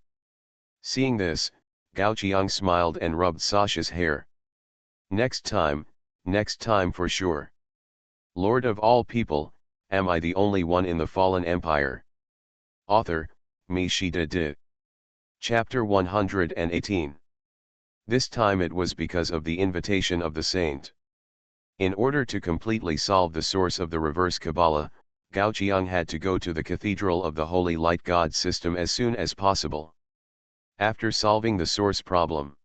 Seeing this, Gao Qiang smiled and rubbed Sasha's hair. Next time for sure. Lord of all people, am I the only one in the fallen empire? Author, Mi Shida Di. Chapter 118. This time it was because of the invitation of the saint. In order to completely solve the source of the reverse Kabbalah, Gao Qiang had to go to the Cathedral of the Holy Light God system as soon as possible. After solving the source problem.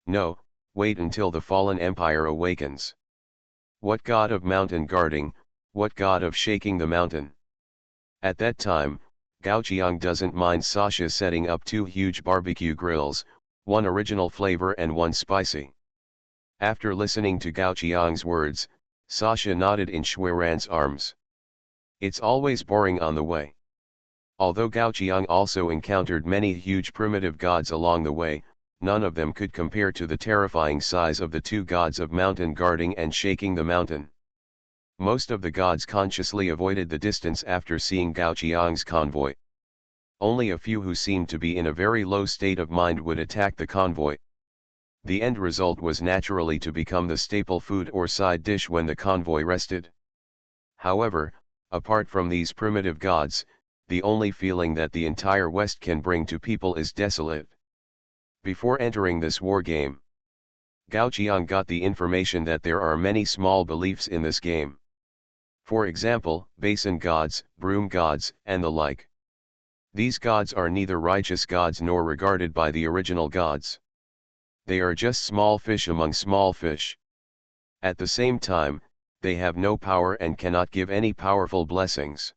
No, wait until the fallen empire awakens. What god of mountain guarding, what god of shaking the mountain? At that time, Gao Qiang doesn't mind Sasha setting up two huge barbecue grills, one original flavor and one spicy. After listening to Gao Qiang's words, Sasha nodded in Xueran's arms. It's always boring on the way. Although Gao Qiang also encountered many huge primitive gods along the way, none of them could compare to the terrifying size of the two gods of mountain guarding and shaking the mountain. Most of the gods consciously avoided the distance after seeing Gao Qiang's convoy. Only a few who seemed to be in a very low state of mind would attack the convoy. The end result was naturally to become the staple food or side dish when the convoy rested. However, apart from these primitive gods, the only feeling that the entire West can bring to people is desolate. Before entering this war game, Gao Qiang got the information that there are many small beliefs in this game. For example, basin gods, broom gods, and the like. These gods are neither righteous gods nor regarded by the original gods. They are just small fish among small fish. At the same time, they have no power and cannot give any powerful blessings.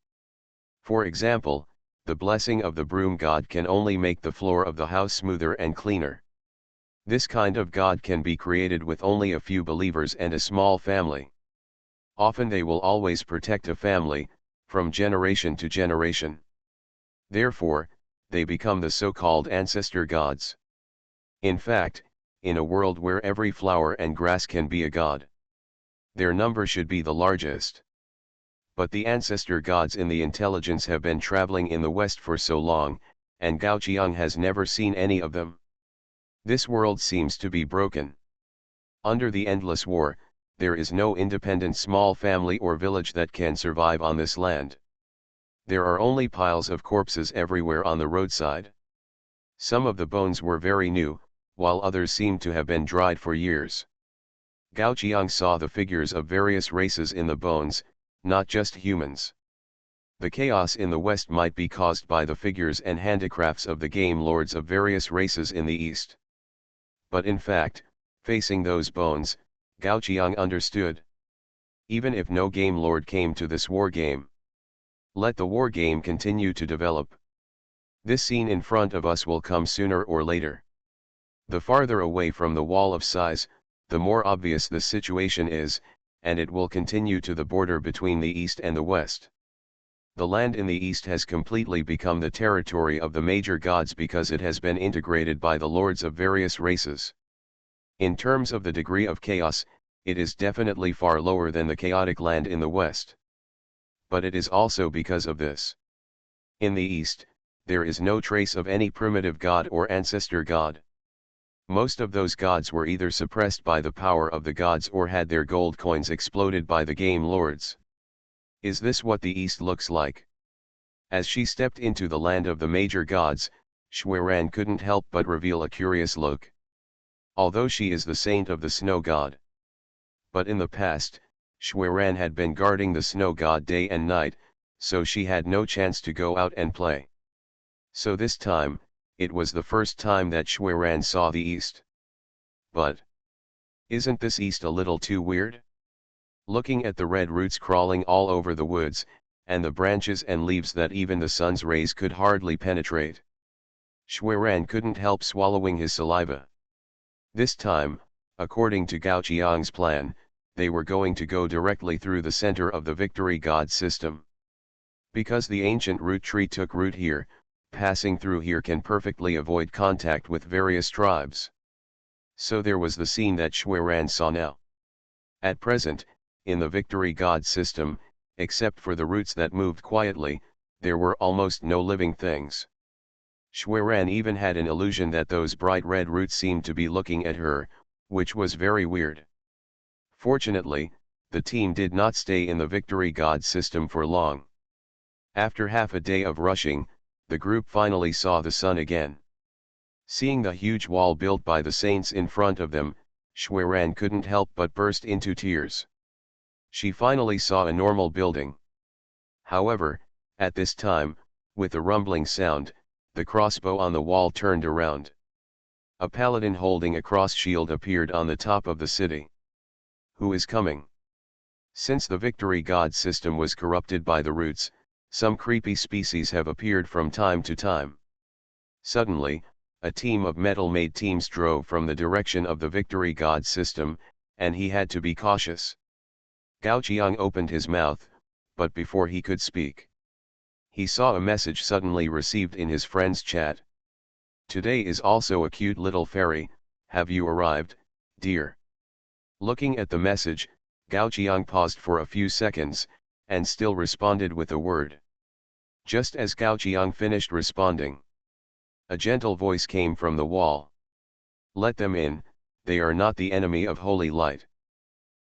For example, the blessing of the broom god can only make the floor of the house smoother and cleaner. This kind of god can be created with only a few believers and a small family. Often they will always protect a family, from generation to generation. Therefore, they become the so-called ancestor gods. In fact, in a world where every flower and grass can be a god, their number should be the largest. But the ancestor gods in the intelligence have been traveling in the West for so long, and Gao Qiang has never seen any of them. This world seems to be broken. Under the endless war, there is no independent small family or village that can survive on this land. There are only piles of corpses everywhere on the roadside. Some of the bones were very new, while others seemed to have been dried for years. Gao Qiang saw the figures of various races in the bones, not just humans. The chaos in the west might be caused by the figures and handicrafts of the game lords of various races in the east. But in fact, facing those bones, Gao Qiang understood. Even if no game lord came to this war game, let the war game continue to develop. This scene in front of us will come sooner or later. The farther away from the wall of size, the more obvious the situation is, and it will continue to the border between the east and the west. The land in the east has completely become the territory of the major gods because it has been integrated by the lords of various races. In terms of the degree of chaos, it is definitely far lower than the chaotic land in the west. But it is also because of this. In the east, there is no trace of any primitive god or ancestor god. Most of those gods were either suppressed by the power of the gods or had their gold coins exploded by the game lords. Is this what the east looks like? As she stepped into the land of the major gods, Xueran couldn't help but reveal a curious look. Although she is the saint of the snow god. But in the past, Xueran had been guarding the snow god day and night, so she had no chance to go out and play. So this time, it was the first time that Xueran saw the east. But isn't this east a little too weird? Looking at the red roots crawling all over the woods, and the branches and leaves that even the sun's rays could hardly penetrate. Xueran couldn't help swallowing his saliva. This time, according to Gao Qiang's plan, they were going to go directly through the center of the Victory God system. Because the ancient root tree took root here, passing through here can perfectly avoid contact with various tribes. So there was the scene that Xueran saw now. At present, in the Victory God system, except for the roots that moved quietly, there were almost no living things. Xueran even had an illusion that those bright red roots seemed to be looking at her, which was very weird. Fortunately, the team did not stay in the Victory God system for long. After half a day of rushing, the group finally saw the sun again. Seeing the huge wall built by the saints in front of them, Xueran couldn't help but burst into tears. She finally saw a normal building. However, at this time, with a rumbling sound, the crossbow on the wall turned around. A paladin holding a cross shield appeared on the top of the city. Who is coming? Since the Victory God system was corrupted by the roots, some creepy species have appeared from time to time. Suddenly, a team of metal-made teams drove from the direction of the Victory God system, and he had to be cautious. Gao Qiang opened his mouth, but before he could speak, he saw a message suddenly received in his friend's chat. Today is also a cute little fairy, have you arrived, dear? Looking at the message, Gao Qiang paused for a few seconds, and still responded with a word. Just as Gao Qiang finished responding, a gentle voice came from the wall. Let them in, they are not the enemy of holy light.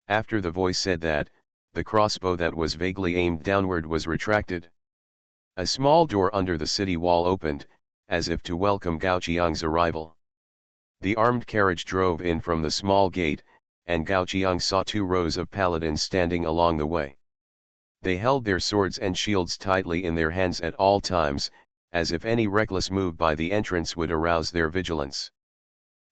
After the voice said that, the crossbow that was vaguely aimed downward was retracted. A small door under the city wall opened, as if to welcome Gao Qiang's arrival. The armed carriage drove in from the small gate, and Gao Qiang saw 2 rows of paladins standing along the way. They held their swords and shields tightly in their hands at all times, as if any reckless move by the entrants would arouse their vigilance.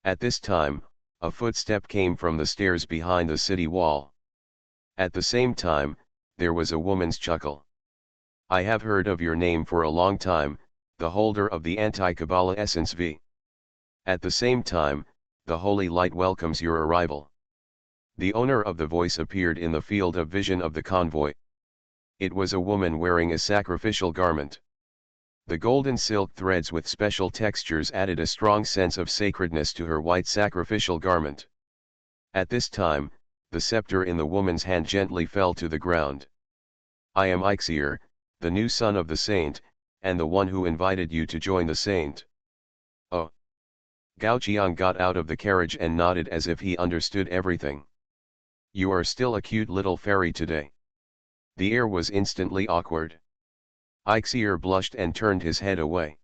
At this time, a footstep came from the stairs behind the city wall. At the same time, there was a woman's chuckle. I have heard of your name for a long time, the holder of the anti-Kabbalah essence V. At the same time, the holy light welcomes your arrival. The owner of the voice appeared in the field of vision of the convoy. It was a woman wearing a sacrificial garment. The golden silk threads with special textures added a strong sense of sacredness to her white sacrificial garment. At this time, the scepter in the woman's hand gently fell to the ground. I am Ixier, the new son of the saint, and the one who invited you to join the saint. Oh! Gao Qiang got out of the carriage and nodded as if he understood everything. You are still a cute little fairy today. The air was instantly awkward. Ixier blushed and turned his head away.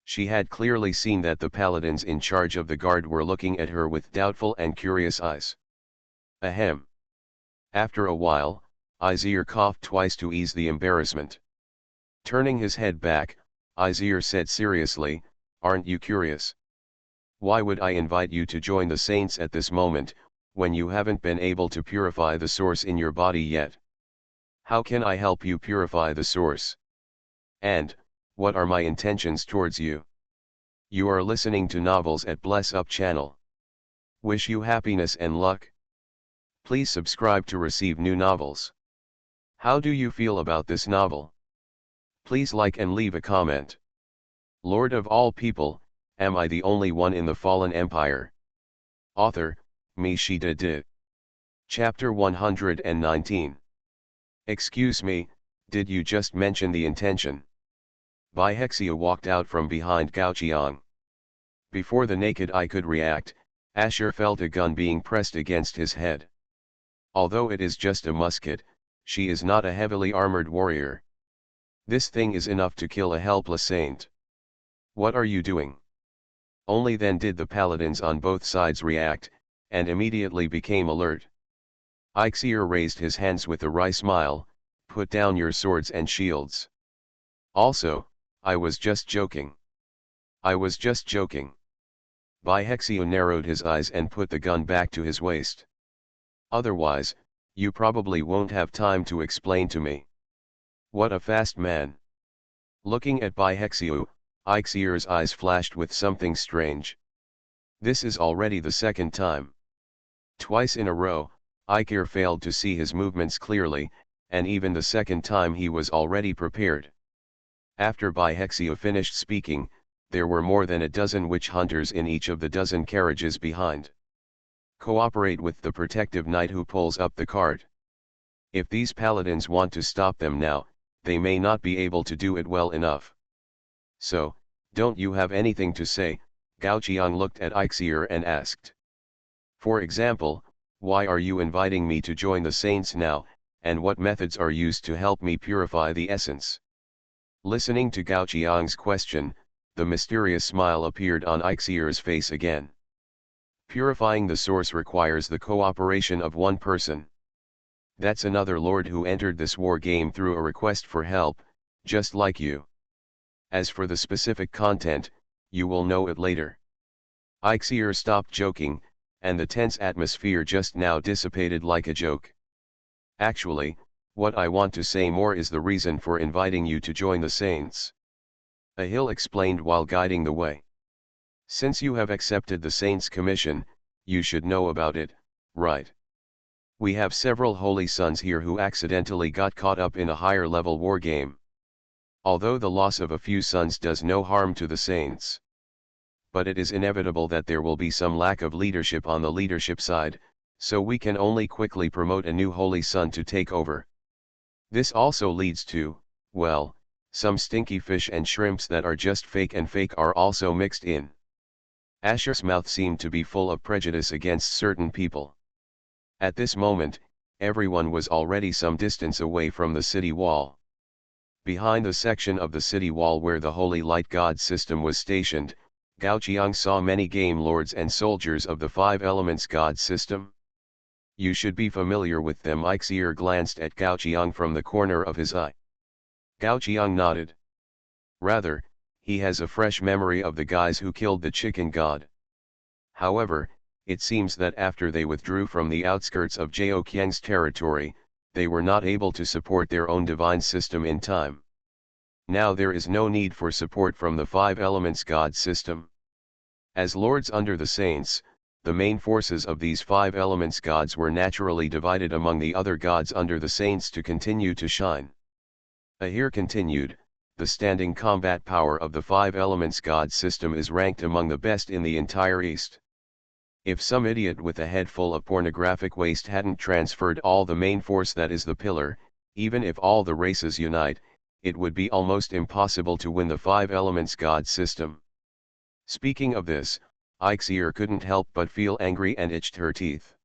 She had clearly seen that the paladins in charge of the guard were looking at her with doubtful and curious eyes. Ahem. After a while, Ixier coughed twice to ease the embarrassment. Turning his head back, Ixier said seriously, "Aren't you curious? Why would I invite you to join the saints at this moment, when you haven't been able to purify the source in your body yet? How can I help you purify the source? And, what are my intentions towards you? You are listening to novels at Bless Up channel. Wish you happiness and luck. Please subscribe to receive new novels. How do you feel about this novel? Please like and leave a comment. Lord of all people, am I the only one in the fallen empire?" Author, MaleProtagonist. Chapter 119. Excuse me, did you just mention the intention? Baihexia walked out from behind Gao Qiang. Before the naked eye could react, Asher felt a gun being pressed against his head. Although it is just a musket, she is not a heavily armored warrior. This thing is enough to kill a helpless saint. What are you doing? Only then did the paladins on both sides react, and immediately became alert. Ixier raised his hands with a wry smile, "Put down your swords and shields. Also, I was just joking. I was just joking." Baihexia narrowed his eyes and put the gun back to his waist. "Otherwise, you probably won't have time to explain to me." What a fast man. Looking at Baihexia, Ixier's eyes flashed with something strange. This is already the second time. Twice in a row, Ixier failed to see his movements clearly, and even the second time he was already prepared. After Baihexia finished speaking, there were more than a dozen witch hunters in each of the dozen carriages behind. Cooperate with the protective knight who pulls up the cart. If these paladins want to stop them now, they may not be able to do it well enough. So, don't you have anything to say? Gao Qiang looked at Ixier and asked. For example, why are you inviting me to join the saints now, and what methods are used to help me purify the essence? Listening to Gao Qiang's question, the mysterious smile appeared on Ixier's face again. Purifying the source requires the cooperation of one person. That's another lord who entered this war game through a request for help, just like you. As for the specific content, you will know it later. Ixier stopped joking, and the tense atmosphere just now dissipated like a joke. Actually, what I want to say more is the reason for inviting you to join the saints. Ahil explained while guiding the way. Since you have accepted the saints' commission, you should know about it, right? We have several holy sons here who accidentally got caught up in a higher level war game. Although the loss of a few sons does no harm to the saints. But it is inevitable that there will be some lack of leadership on the leadership side, so we can only quickly promote a new holy son to take over. This also leads to, well, some stinky fish and shrimps that are just fake and fake are also mixed in. Asher's mouth seemed to be full of prejudice against certain people. At this moment, everyone was already some distance away from the city wall. Behind the section of the city wall where the Holy Light God system was stationed, Gao Qiang saw many game lords and soldiers of the Five Elements God system. You should be familiar with them. Ixier glanced at Gao Qiang from the corner of his eye. Gao Qiang nodded. Rather, he has a fresh memory of the guys who killed the chicken god. However, it seems that after they withdrew from the outskirts of Zhao Qiang's territory, they were not able to support their own divine system in time. Now there is no need for support from the Five Elements God system. As lords under the saints, the main forces of these Five Elements gods were naturally divided among the other gods under the saints to continue to shine. Ahir continued, the standing combat power of the Five Elements God system is ranked among the best in the entire East. If some idiot with a head full of pornographic waste hadn't transferred all the main force that is the pillar, even if all the races unite, it would be almost impossible to win the Five Elements God system. Speaking of this, Ixier couldn't help but feel angry and itched her teeth.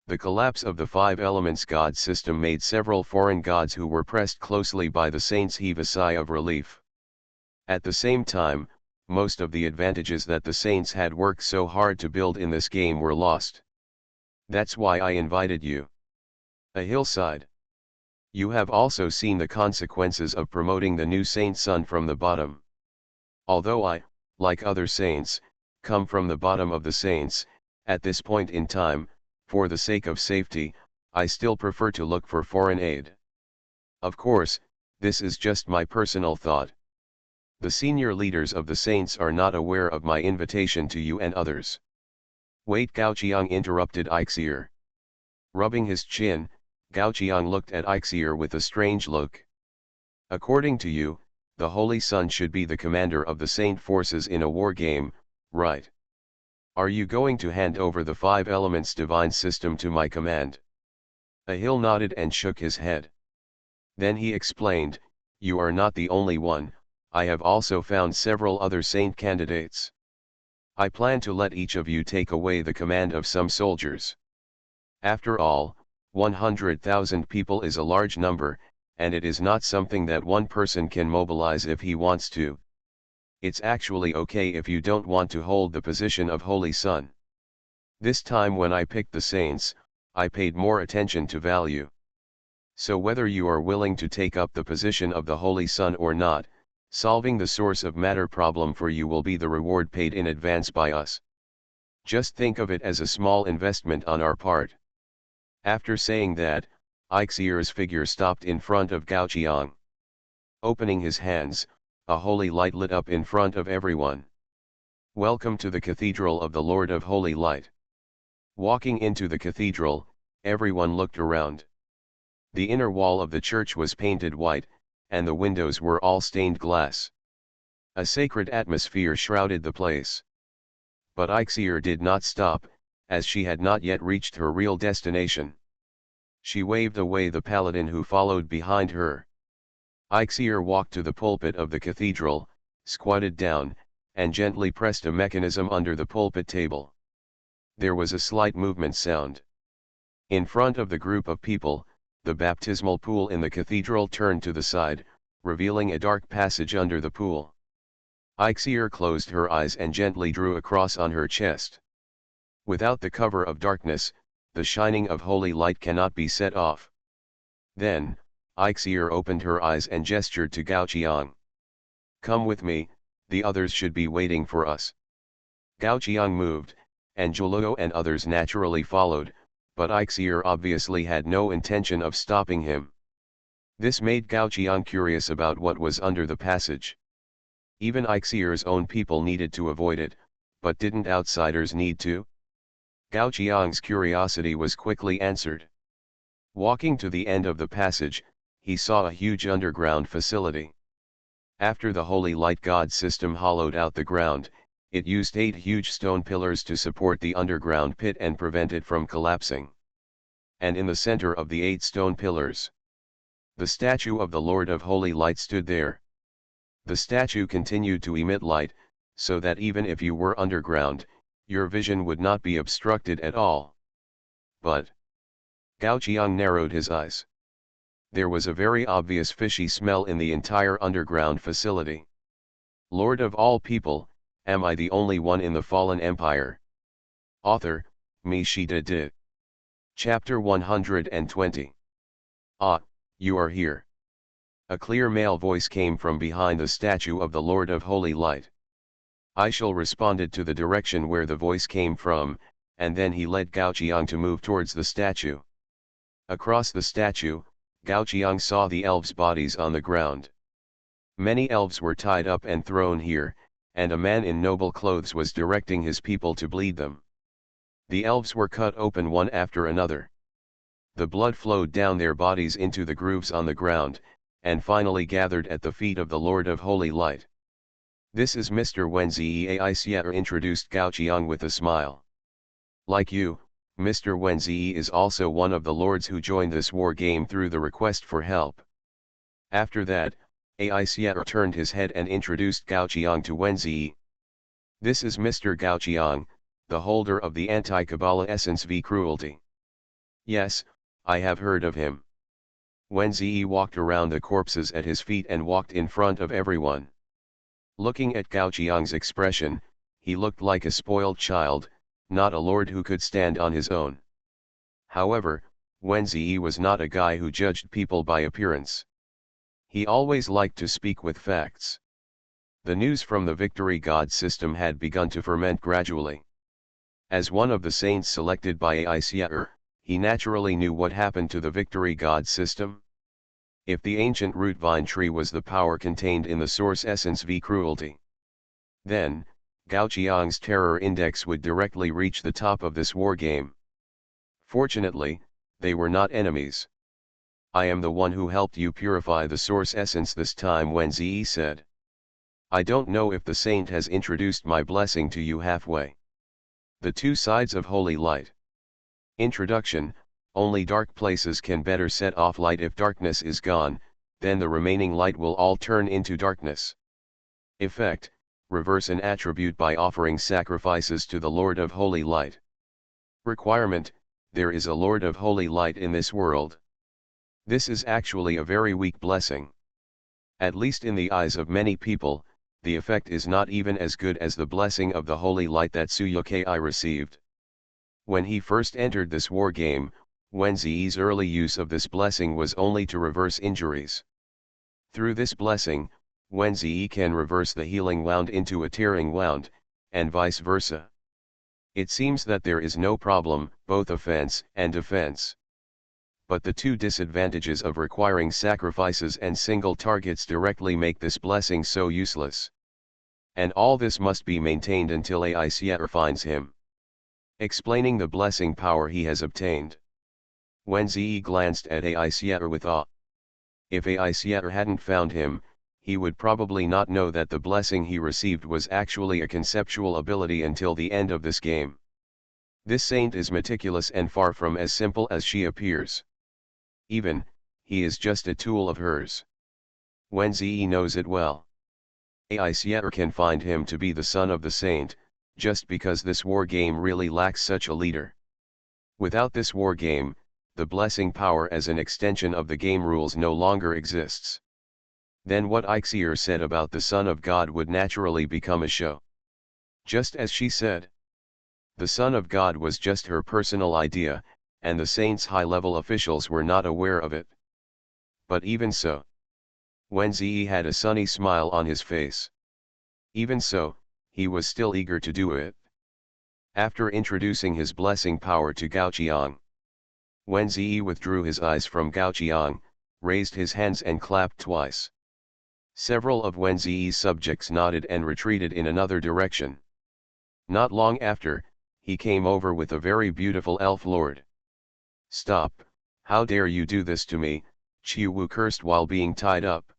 The collapse of the five elements god system made several foreign gods who were pressed closely by the saints heave a sigh of relief. At the same time, most of the advantages that the saints had worked so hard to build in this game were lost. That's why I invited you. A hillside. You have also seen the consequences of promoting the new saint son from the bottom. Although I, like other saints, come from the bottom of the saints, at this point in time, for the sake of safety, I still prefer to look for foreign aid. Of course, this is just my personal thought. The senior leaders of the saints are not aware of my invitation to you and others. Wait, Gao Qiang interrupted Ixier. Rubbing his chin, Gao Qiang looked at Ixier with a strange look. According to you, the Holy Son should be the commander of the saint forces in a war game, right? Are you going to hand over the five elements divine system to my command? Ahil nodded and shook his head. Then he explained, you are not the only one, I have also found several other saint candidates. I plan to let each of you take away the command of some soldiers. After all, 100,000 people is a large number, and it is not something that one person can mobilize if he wants to. It's actually okay if you don't want to hold the position of Holy Son. This time when I picked the saints, I paid more attention to value. So whether you are willing to take up the position of the Holy Son or not, solving the source of matter problem for you will be the reward paid in advance by us. Just think of it as a small investment on our part. After saying that, Ixier's figure stopped in front of Gao Qiang. Opening his hands, a holy light lit up in front of everyone. Welcome to the Cathedral of the Lord of Holy Light. Walking into the cathedral, everyone looked around. The inner wall of the church was painted white, and the windows were all stained glass. A sacred atmosphere shrouded the place. But Ixier did not stop, as she had not yet reached her real destination. She waved away the paladin who followed behind her. Ixier walked to the pulpit of the cathedral, squatted down, and gently pressed a mechanism under the pulpit table. There was a slight movement sound. In front of the group of people, the baptismal pool in the cathedral turned to the side, revealing a dark passage under the pool. Ixier closed her eyes and gently drew a cross on her chest. Without the cover of darkness, the shining of holy light cannot be set off. Then, Ixier opened her eyes and gestured to Gao Qiang. Come with me, the others should be waiting for us. Gao Qiang moved, and Joluo and others naturally followed, but Ixier obviously had no intention of stopping him. This made Gao Qiang curious about what was under the passage. Even Ixier's own people needed to avoid it, but didn't outsiders need to? Gao Qiang's curiosity was quickly answered. Walking to the end of the passage, he saw a huge underground facility. After the Holy Light God system hollowed out the ground, it used 8 huge stone pillars to support the underground pit and prevent it from collapsing. And in the center of the 8 stone pillars, the statue of the Lord of Holy Light stood there. The statue continued to emit light, so that even if you were underground, your vision would not be obstructed at all. But Gao Qiang narrowed his eyes. There was a very obvious fishy smell in the entire underground facility. Lord of all people, am I the only one in the fallen empire? Author, Mi Shi De De. Chapter 120. Ah, you are here. A clear male voice came from behind the statue of the Lord of Holy Light. Ishal responded to the direction where the voice came from, and then he led Gao Qiang to move towards the statue. Across the statue, Gao Qiang saw the elves' bodies on the ground. Many elves were tied up and thrown here, and a man in noble clothes was directing his people to bleed them. The elves were cut open one after another. The blood flowed down their bodies into the grooves on the ground, and finally gathered at the feet of the Lord of Holy Light. This is Mr. Wenziyi Aisier, introduced Gao Qiang with a smile. Like you, Mr. Wenziyi is also one of the lords who joined this war game through the request for help. After that, Aisier turned his head and introduced Gao Qiang to Wenziyi. This is Mr. Gao Qiang, the holder of the anti-Kabbalah essence v cruelty. Yes, I have heard of him. Wen Ziyi walked around the corpses at his feet and walked in front of everyone. Looking at Gao Qiang's expression, he looked like a spoiled child, not a lord who could stand on his own. However, Wen Ziyi was not a guy who judged people by appearance. He always liked to speak with facts. The news from the Victory God system had begun to ferment gradually. As one of the saints selected by AICR, he naturally knew what happened to the Victory God system. If the ancient root vine tree was the power contained in the source essence v cruelty, then, Gao Qiang's terror index would directly reach the top of this war game. Fortunately, they were not enemies. I am the one who helped you purify the source essence this time, Wen Ziyi said. I don't know if the saint has introduced my blessing to you halfway. The two sides of holy light. Introduction: only dark places can better set off light. If darkness is gone, then the remaining light will all turn into darkness. Effect: reverse an attribute by offering sacrifices to the Lord of Holy Light. Requirement: there is a Lord of Holy Light in this world. This is actually a very weak blessing. At least in the eyes of many people, the effect is not even as good as the blessing of the holy light that Suyukai received. When he first entered this war game, Wen Ziyi's early use of this blessing was only to reverse injuries. Through this blessing, Wen Ziyi can reverse the healing wound into a tearing wound, and vice versa. It seems that there is no problem, both offense and defense. But the two disadvantages of requiring sacrifices and single targets directly make this blessing so useless. And all this must be maintained until AICR finds him. Explaining the blessing power he has obtained. Wen Ziyi glanced at AICR with awe. If AICR hadn't found him, he would probably not know that the blessing he received was actually a conceptual ability until the end of this game. This saint is meticulous and far from as simple as she appears. Even, he is just a tool of hers. Wen Ziyi knows it well. AICR can find him to be the son of the saint, just because this war game really lacks such a leader. Without this war game, the blessing power as an extension of the game rules no longer exists. Then what Eixier said about the Son of God would naturally become a show. Just as she said. The Son of God was just her personal idea, and the saint's high-level officials were not aware of it. But even so, Wen Ziyi had a sunny smile on his face. Even so, he was still eager to do it. After introducing his blessing power to Gao Qiang, Wen Ziyi withdrew his eyes from Gao Qiang, raised his hands and clapped twice. Several of Wen Ziyi's subjects nodded and retreated in another direction. Not long after, he came over with a very beautiful elf lord. "Stop, how dare you do this to me," Qiu Wu cursed while being tied up.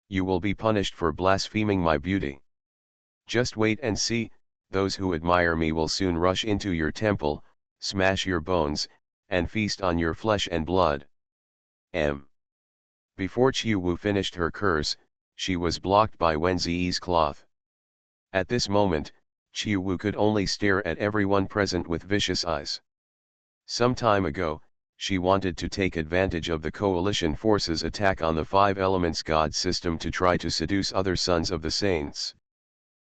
"You will be punished for blaspheming my beauty. Just wait and see, those who admire me will soon rush into your temple, smash your bones, and feast on your flesh and blood." Before Qiu Wu finished her curse, she was blocked by Wen Ziyi's cloth. At this moment, Qiu Wu could only stare at everyone present with vicious eyes. Some time ago, she wanted to take advantage of the coalition forces' attack on the Five Elements God system to try to seduce other sons of the saints.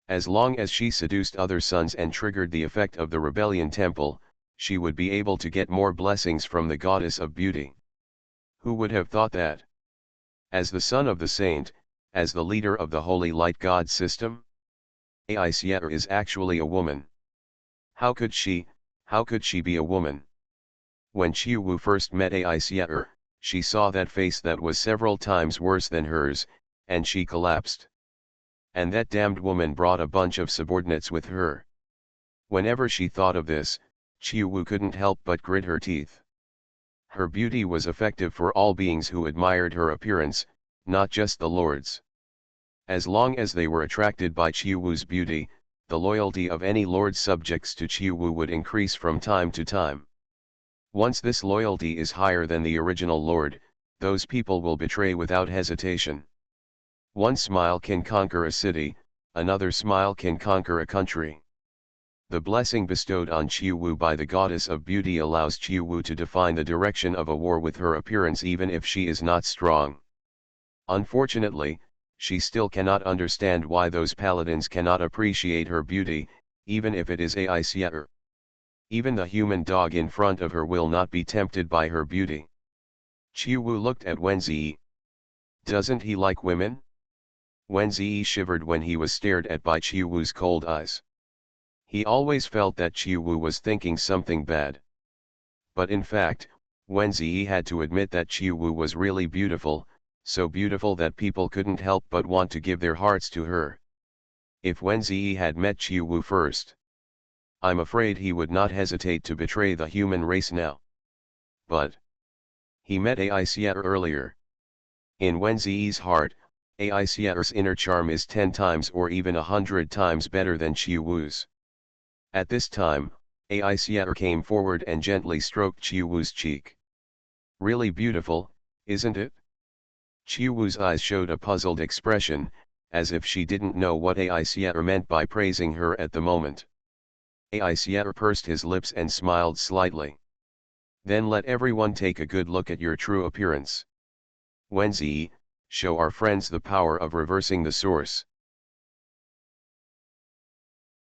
As long as she seduced other sons and triggered the effect of the rebellion temple, she would be able to get more blessings from the goddess of beauty. Who would have thought that? As the son of the saint, as the leader of the Holy Light God system, Aisieter is actually a woman. How could she be a woman? When Qiu Wu first met Aisieter, she saw that face that was several times worse than hers, and she collapsed. And that damned woman brought a bunch of subordinates with her. Whenever she thought of this, Qiu Wu couldn't help but grit her teeth. Her beauty was effective for all beings who admired her appearance, not just the lords. As long as they were attracted by Qiu Wu's beauty, the loyalty of any lord's subjects to Qiu Wu would increase from time to time. Once this loyalty is higher than the original lord, those people will betray without hesitation. One smile can conquer a city, Another smile can conquer a country. The blessing bestowed on Qiuwu by the goddess of beauty allows Qiuwu to define the direction of a war with her appearance even if she is not strong. Unfortunately, she still cannot understand why those paladins cannot appreciate her beauty, even if it is Aisier. Even the human dog in front of her will not be tempted by her beauty. Qiuwu looked at Wenziyi. Doesn't he like women? Wenziyi shivered when he was stared at by Qiuwu's cold eyes. He always felt that Qiuwu was thinking something bad. But in fact, Wenziyi had to admit that Qiuwu was really beautiful, so beautiful that people couldn't help but want to give their hearts to her. If Wenziyi had met Qiuwu first, I'm afraid he would not hesitate to betray the human race now. But he met Aisier earlier. In Wenziyi's heart, Aisier's inner charm is 10 times or even 100 times better than Qiuwu's. At this time, Aisier came forward and gently stroked Qiuwu's cheek. Really beautiful, isn't it? Qiuwu's eyes showed a puzzled expression, as if she didn't know what Aisier meant by praising her at the moment. Aisier pursed his lips and smiled slightly. Then let everyone take a good look at your true appearance. Wenziyi, show our friends the power of reversing the source.